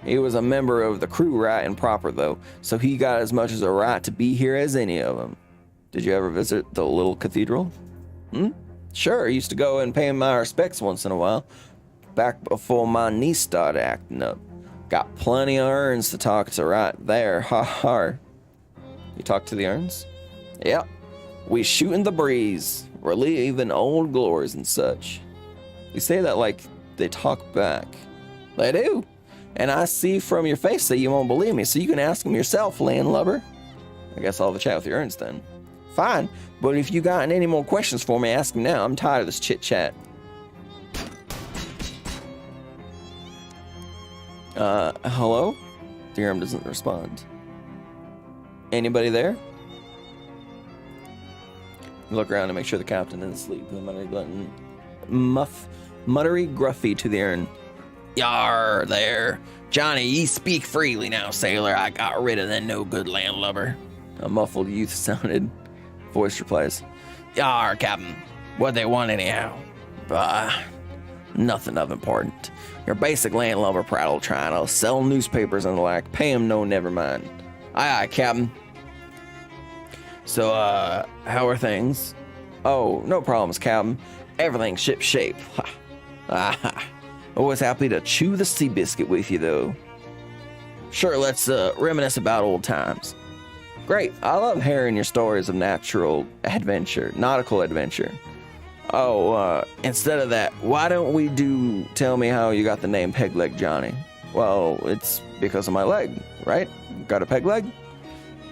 He was a member of the crew right and proper though, so he got as much as a right to be here as any of them. Did you ever visit the little cathedral? Sure, I used to go and pay him my respects once in a while, back before my niece started acting up. Got plenty of urns to talk to right there, ha ha. You talk to the urns? Yep. We shootin' the breeze, reliving old glories and such. You say that like they talk back. They do. And I see from your face that you won't believe me, so you can ask them yourself, landlubber. I guess I'll have a chat with your urns then. Fine, but if you got any more questions for me, ask them now. I'm tired of this chit-chat. Hello? The urn doesn't respond. Anybody there? Look around to make sure the captain isn't asleep. The muttery gruffy to the urn. Yar there. Johnny, ye speak freely now, sailor. I got rid of that no good landlubber. A muffled youth sounded. Voice replies. Yar, captain. What they want anyhow? Nothing of important. Your basic landlubber prattle trying to sell newspapers and the like. Pay him no never mind. Aye, captain. So, how are things? Oh, no problems, captain. Everything's ship shape. Always happy to chew the sea biscuit with you, though. Sure, let's reminisce about old times. Great, I love hearing your stories of nautical adventure. Oh, instead of that, why don't we tell me how you got the name Peg Leg Johnny? Well, it's because of my leg, right? Got a peg leg?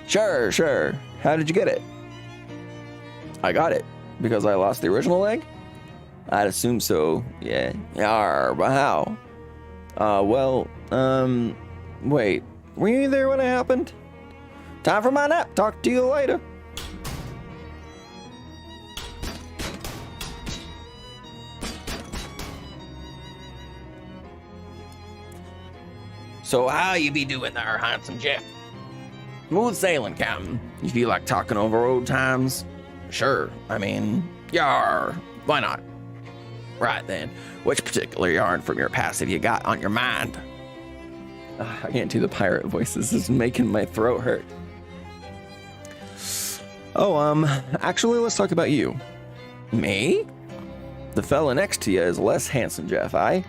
Sure. How did you get it? I got it because I lost the original leg? I'd assume so, yeah. Yarr, but how? Wait, were you there when it happened? Time for my nap, talk to you later. So how you be doing there, handsome Jeff? Smooth sailing, Captain. You feel like talking over old times? Sure, I mean, yar, why not? Right then, which particular yarn from your past have you got on your mind? I can't do the pirate voices, this is making my throat hurt. Oh, actually, let's talk about you. Me? The fella next to you is less handsome, Jeff, aye?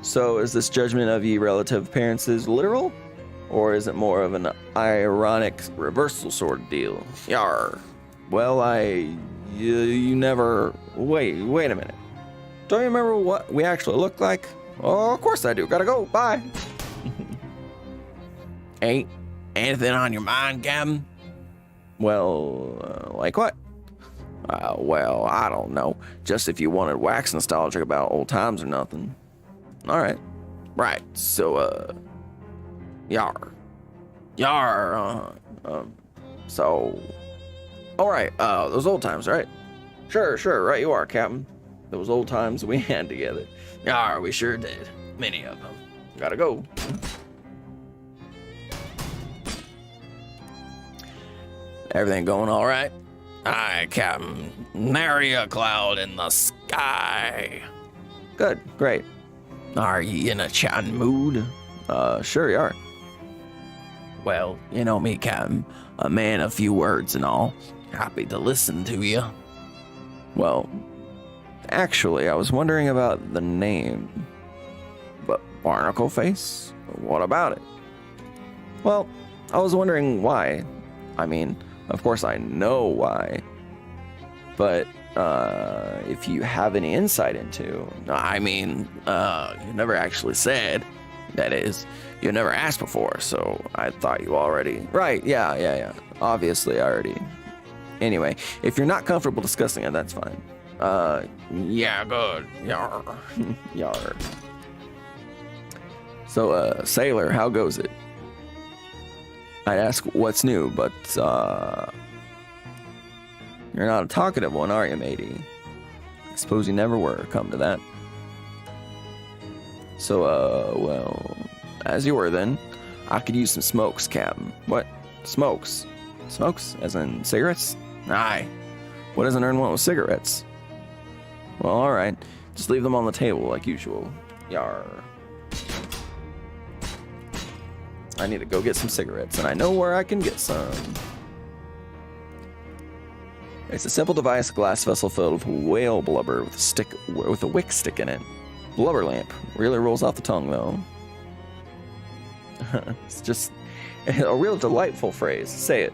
So is this judgment of ye relative appearances literal? Or is it more of an ironic reversal sort of deal? Yar. Well, you never... Wait a minute. Don't you remember what we actually looked like? Oh, of course I do. Gotta go. Bye. Ain't anything on your mind, Captain? Well, like what? Well, I don't know. Just if you wanted wax nostalgic about old times or nothing. All right. Right. So, yar. So, all right. Those old times, right? Sure. Right you are, Captain. Those old times we had together. Yar, we sure did. Many of them. Gotta go. Everything going all right? Aye, Captain. Nary a cloud in the sky. Good, great. Are you in a chatting mood? Sure you are. Well, you know me, Captain. A man of few words and all. Happy to listen to you. Well, actually, I was wondering about the name. But Barnacle Face? What about it? Well, I was wondering why. I mean, of course I know why. But, if you have any insight into... I mean, you never actually said. That is, you never asked before, so I thought you already... Right, yeah. Obviously, I already... Anyway, if you're not comfortable discussing it, that's fine. Yeah, good. Yar. Yar. So, sailor, how goes it? I'd ask what's new, but, you're not a talkative one, are you, matey? Suppose you never were, come to that. So, well, as you were then, I could use some smokes, Captain. What? Smokes? Smokes? As in cigarettes? Aye. What does an earn want with cigarettes? Well, alright. Just leave them on the table like usual. Yar. I need to go get some cigarettes, and I know where I can get some. It's a simple device, a glass vessel filled with whale blubber with a wick stick in it. Blubber lamp. Really rolls off the tongue, though. It's just a real delightful phrase. Say it.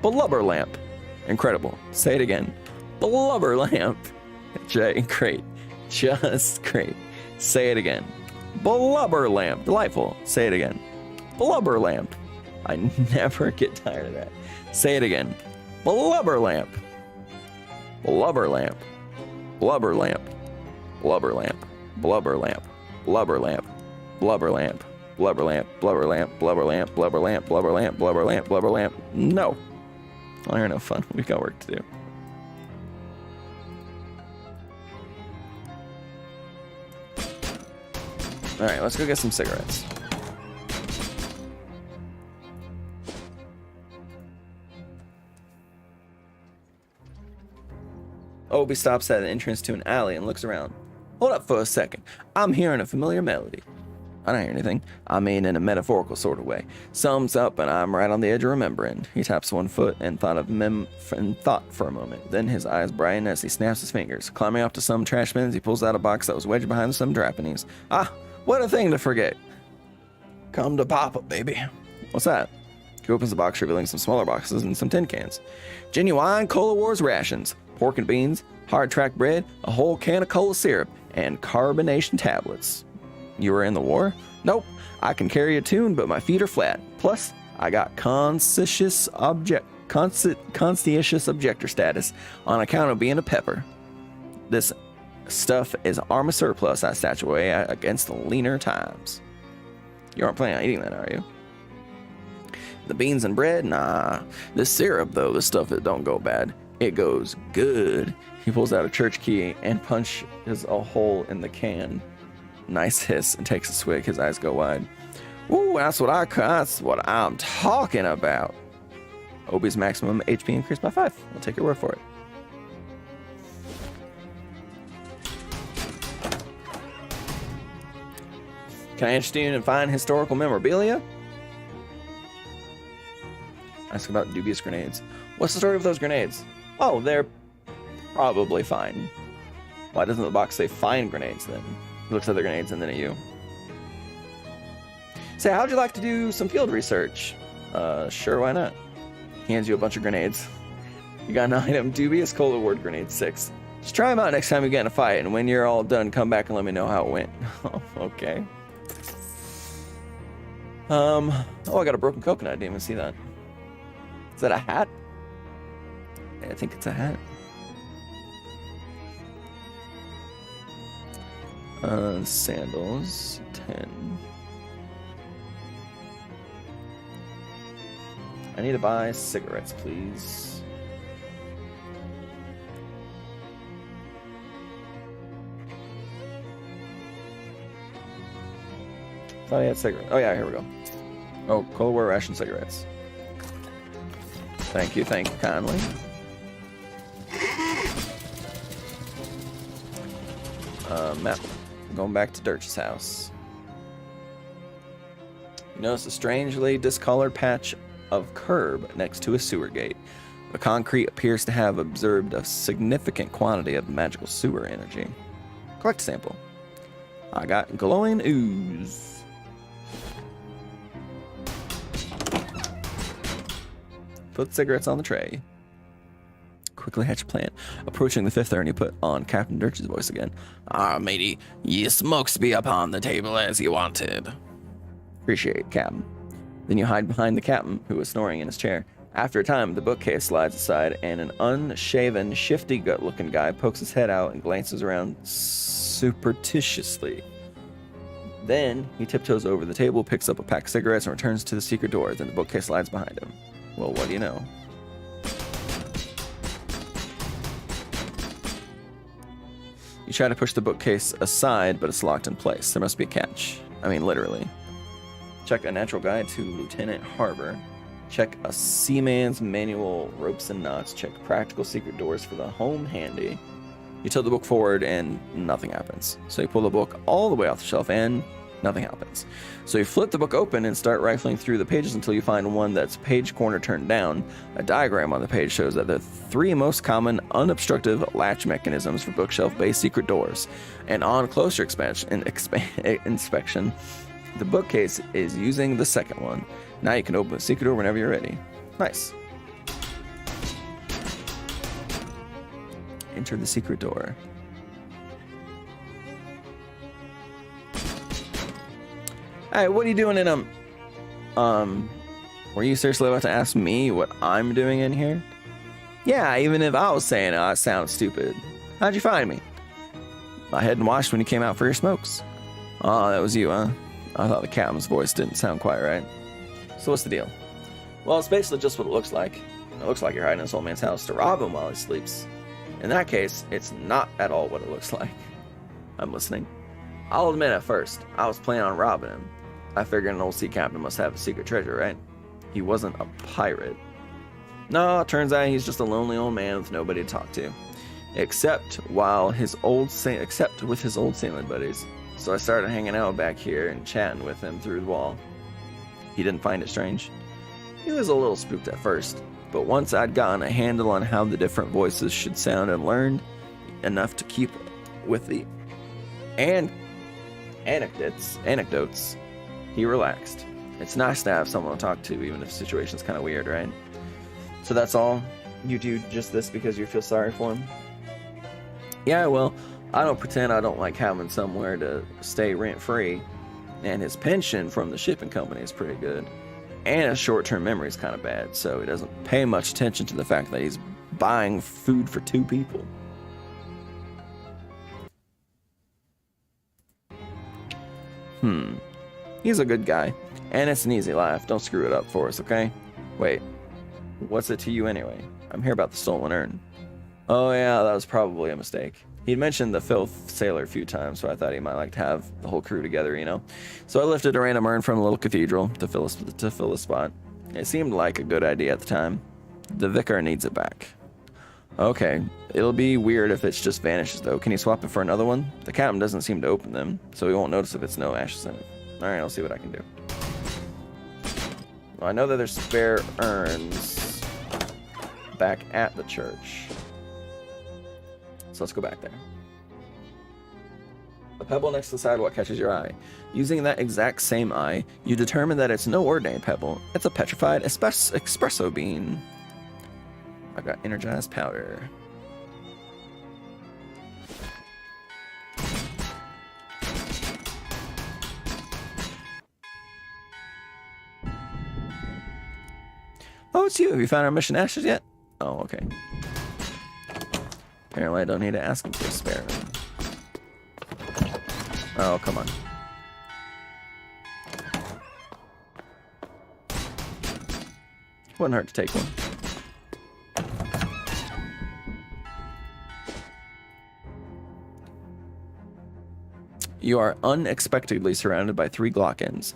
Blubber lamp. Incredible. Say it again. Blubber lamp. Great. Just great. Say it again. Blubber lamp. Delightful. Say it again. Blubber lamp. I never get tired of that. Say it again. Blubber lamp. Blubber lamp. Blubber lamp. Blubber lamp. Blubber lamp. Blubber lamp. Blubber lamp. Blubber lamp. Blubber lamp. Blubber lamp. Blubber lamp. Blubber lamp. Blubber lamp. Blubber lamp. No. Well, you're no fun. We got work to do. Alright, let's go get some cigarettes. Obi stops at an entrance to an alley and looks around. Hold up for a second. I'm hearing a familiar melody. I don't hear anything. I mean, in a metaphorical sort of way. Sums up, and I'm right on the edge of remembering. He taps one foot and thought for a moment. Then his eyes brighten as he snaps his fingers. Climbing up to some trash bins, he pulls out a box that was wedged behind some Japanese. Ah, what a thing to forget. Come to Papa, baby. What's that? He opens the box, revealing some smaller boxes and some tin cans. Genuine Cola Wars rations, pork and beans, hard-track bread, a whole can of cola syrup, and carbonation tablets. You were in the war? Nope. I can carry a tune, but my feet are flat. Plus, I got conscientious objector status on account of being a pepper. This stuff is army surplus I statue away against the leaner times. You aren't planning on eating that, are you? The beans and bread? Nah. This syrup, though, this stuff, it don't go bad. It goes good. He pulls out a church key and punches a hole in the can. Nice hiss, and takes a swig. His eyes go wide. Ooh, that's what I'm talking about. Obi's maximum HP increased by 5. I'll take your word for it. Can I interest you in fine historical memorabilia? Ask about dubious grenades. What's the story of those grenades? Oh, they're probably fine. Why doesn't the box say fine grenades then? He looks at the grenades and then at you. Say, how'd you like to do some field research? Sure, why not? He hands you a bunch of grenades. You got an item, dubious Cola Ward grenade 6. Just try them out next time you get in a fight, and when you're all done, come back and let me know how it went. Okay. Oh, I got a broken coconut. I didn't even see that. Is that a hat? Yeah, I think it's a hat. Sandals, 10. I need to buy cigarettes, please. Oh, yeah, cigarettes. Oh, yeah, here we go. Oh, Cold War ration cigarettes. Thank you kindly. Map. Going back to Dirch's house. You notice a strangely discolored patch of curb next to a sewer gate. The concrete appears to have absorbed a significant quantity of magical sewer energy. Collect a sample. I got glowing ooze. Put cigarettes on the tray. Quickly hatch a plan. Approaching the fifth urn, you put on Captain Dirch's voice again. Ah, matey, ye smokes be upon the table as you wanted. Appreciate it, Captain. Then you hide behind the captain, who was snoring in his chair. After a time, the bookcase slides aside, and an unshaven, shifty gut-looking guy pokes his head out and glances around superstitiously. Then, he tiptoes over the table, picks up a pack of cigarettes, and returns to the secret door. Then the bookcase slides behind him. Well, what do you know? You try to push the bookcase aside, but it's locked in place. There must be a catch. I mean, literally. Check a natural guide to Lieutenant Harbor. Check a seaman's manual, ropes and knots. Check practical secret doors for the home handy. You tilt the book forward and nothing happens. So you pull the book all the way off the shelf and nothing happens. So you flip the book open and start rifling through the pages until you find one that's page corner turned down. A diagram on the page shows that the 3 most common unobstructive latch mechanisms for bookshelf-based secret doors. And on closer inspection, the bookcase is using the second one. Now you can open the secret door whenever you're ready. Nice. Enter the secret door. Hey, what are you doing in were you seriously about to ask me what I'm doing in here? Yeah, even if I was saying it, I sound stupid. How'd you find me? I hadn't washed when you came out for your smokes. Oh, that was you, huh? I thought the captain's voice didn't sound quite right. So what's the deal? Well, it's basically just what it looks like. It looks like you're hiding in this old man's house to rob him while he sleeps. In that case, it's not at all what it looks like. I'm listening. I'll admit at first, I was planning on robbing him. I figured an old sea captain must have a secret treasure, right? He wasn't a pirate. No, it turns out he's just a lonely old man with nobody to talk to. Except with his old sailing buddies. So I started hanging out back here and chatting with him through the wall. He didn't find it strange. He was a little spooked at first, but once I'd gotten a handle on how the different voices should sound and learned enough to keep with the anecdotes, he relaxed. It's nice to have someone to talk to, even if the situation's kind of weird, right? So that's all? You do just this because you feel sorry for him? Yeah, well, I don't pretend I don't like having somewhere to stay rent-free, and his pension from the shipping company is pretty good. And his short-term memory is kind of bad, so he doesn't pay much attention to the fact that he's buying food for 2 people. He's a good guy, and it's an easy life. Don't screw it up for us, okay? Wait, what's it to you anyway? I'm here about the stolen urn. Oh yeah, that was probably a mistake. He'd mentioned the filth sailor a few times, so I thought he might like to have the whole crew together, you know? So I lifted a random urn from a little cathedral to fill a spot. It seemed like a good idea at the time. The vicar needs it back. Okay, it'll be weird if it just vanishes though. Can you swap it for another one? The captain doesn't seem to open them, so he won't notice if it's no ashes in it. Alright, I'll see what I can do. Well, I know that there's spare urns back at the church. So let's go back there. A pebble next to the sidewalk catches your eye. Using that exact same eye, you determine that it's no ordinary pebble. It's a petrified espresso bean. I got energized powder. Oh, it's you. Have you found our mission ashes yet? Oh, okay. Apparently I don't need to ask him for a spare. Oh, come on. Wouldn't hurt to take one. You are unexpectedly surrounded by 3 Glockens.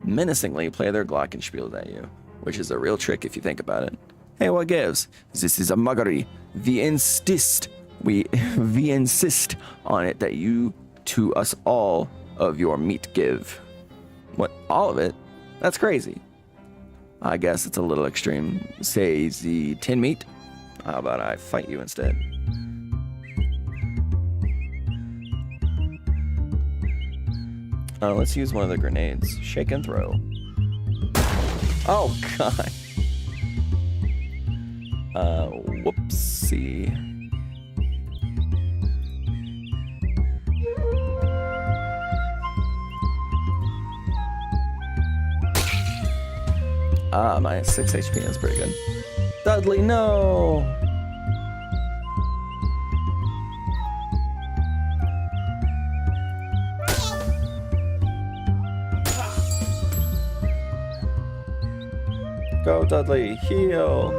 Menacingly play their glockenspiels at you, which is a real trick if you think about it. Hey, what gives? This is a muggery. We insist on it that you to us all of your meat give. What, all of it? That's crazy. I guess it's a little extreme. Say the 10 meat? How about I fight you instead? Let's use one of the grenades. Shake and throw. Oh, God. Whoopsie. My 6 HP is pretty good. Dudley, no! Go, Dudley, heal!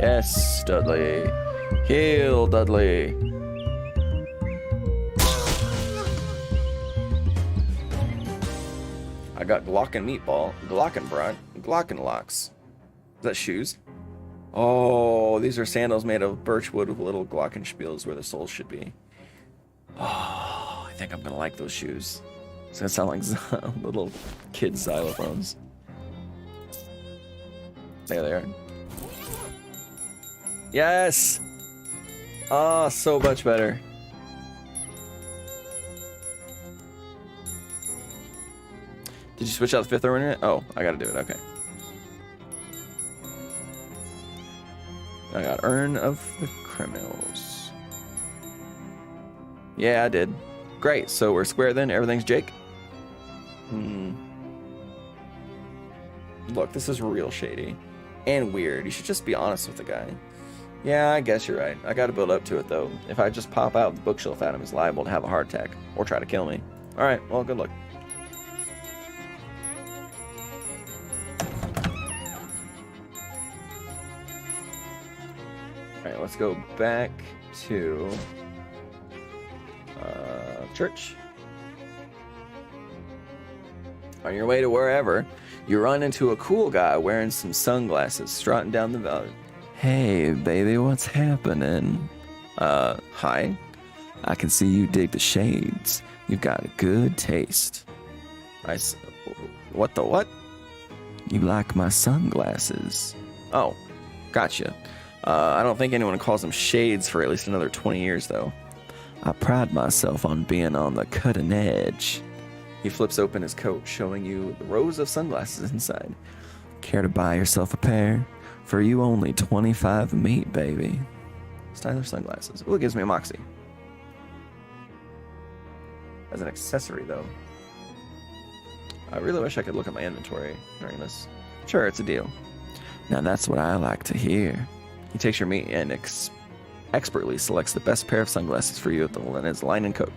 Yes, Dudley. Heal, Dudley. I got Glocken meatball, Glockenbrot, Glockenlocks. Is that shoes? Oh, these are sandals made of birch wood with little glockenspiels where the soles should be. Oh, I think I'm gonna like those shoes. It's gonna sound like little kid xylophones. There they are. Yes! Oh, so much better. Did you switch out the fifth ornament? Oh, I gotta do it, okay. I got Urn of the Criminals. Yeah, I did. Great, so we're square then, everything's Jake? Look, this is real shady. And weird, you should just be honest with the guy. Yeah, I guess you're right. I gotta build up to it though. If I just pop out the bookshelf at him, he's liable to have a heart attack. Or try to kill me. Alright, well, good luck. Alright, let's go back to church. On your way to wherever, you run into a cool guy wearing some sunglasses strutting down the valley. Hey, baby, what's happening? Hi. I can see you dig the shades. You've got a good taste. What the what? You like my sunglasses. Oh, gotcha. I don't think anyone calls them shades for at least another 20 years, though. I pride myself on being on the cutting edge. He flips open his coat, showing you the rows of sunglasses inside. Care to buy yourself a pair? For you only 25 meat, baby. Stylish sunglasses. Ooh, it gives me a moxie. As an accessory, though. I really wish I could look at my inventory during this. Sure, it's a deal. Now that's what I like to hear. He takes your meat and expertly selects the best pair of sunglasses for you in his linen coat.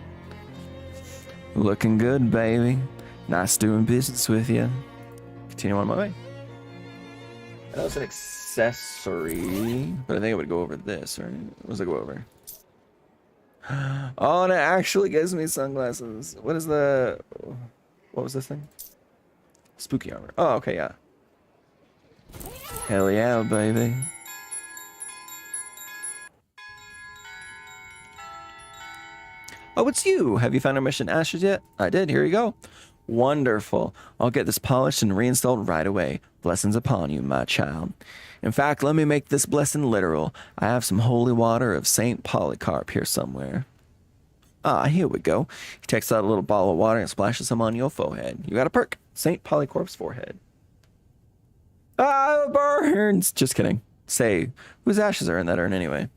Looking good, baby. Nice doing business with you. Continue on my way. That was an accessory, but I think it would go over this, right? What does it go over? Oh, and it actually gives me sunglasses. What is the... What was this thing? Spooky armor. Oh, okay, yeah. Hell yeah, baby. Oh, it's you! Have you found our mission ashes yet? I did, here you go. Wonderful. I'll get this polished and reinstalled right away. Blessings upon you, my child. In fact, let me make this blessing literal. I have some holy water of St. Polycarp here somewhere. Ah, here we go. He takes out a little bottle of water and splashes some on your forehead. You got a perk. St. Polycarp's forehead. Ah, burns! Just kidding. Say, whose ashes are in that urn anyway?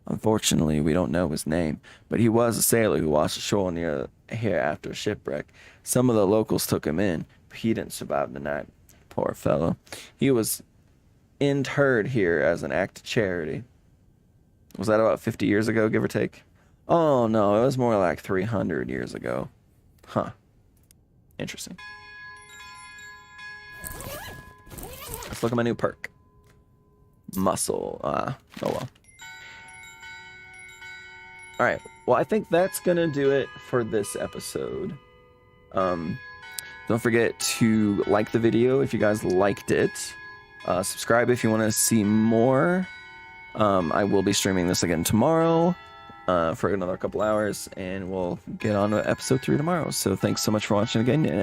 Unfortunately, we don't know his name, but he was a sailor who washed ashore near here after a shipwreck. Some of the locals took him in, but he didn't survive the night. Poor fellow. He was interred here as an act of charity. Was that about 50 years ago, give or take? Oh, no, it was more like 300 years ago. Huh. Interesting. Let's look at my new perk. Muscle. Oh, well. Alright, well, I think that's going to do it for this episode. Don't forget to like the video if you guys liked it. Subscribe if you want to see more. I will be streaming this again tomorrow for another couple hours, and we'll get on to episode 3 tomorrow. So thanks so much for watching again, and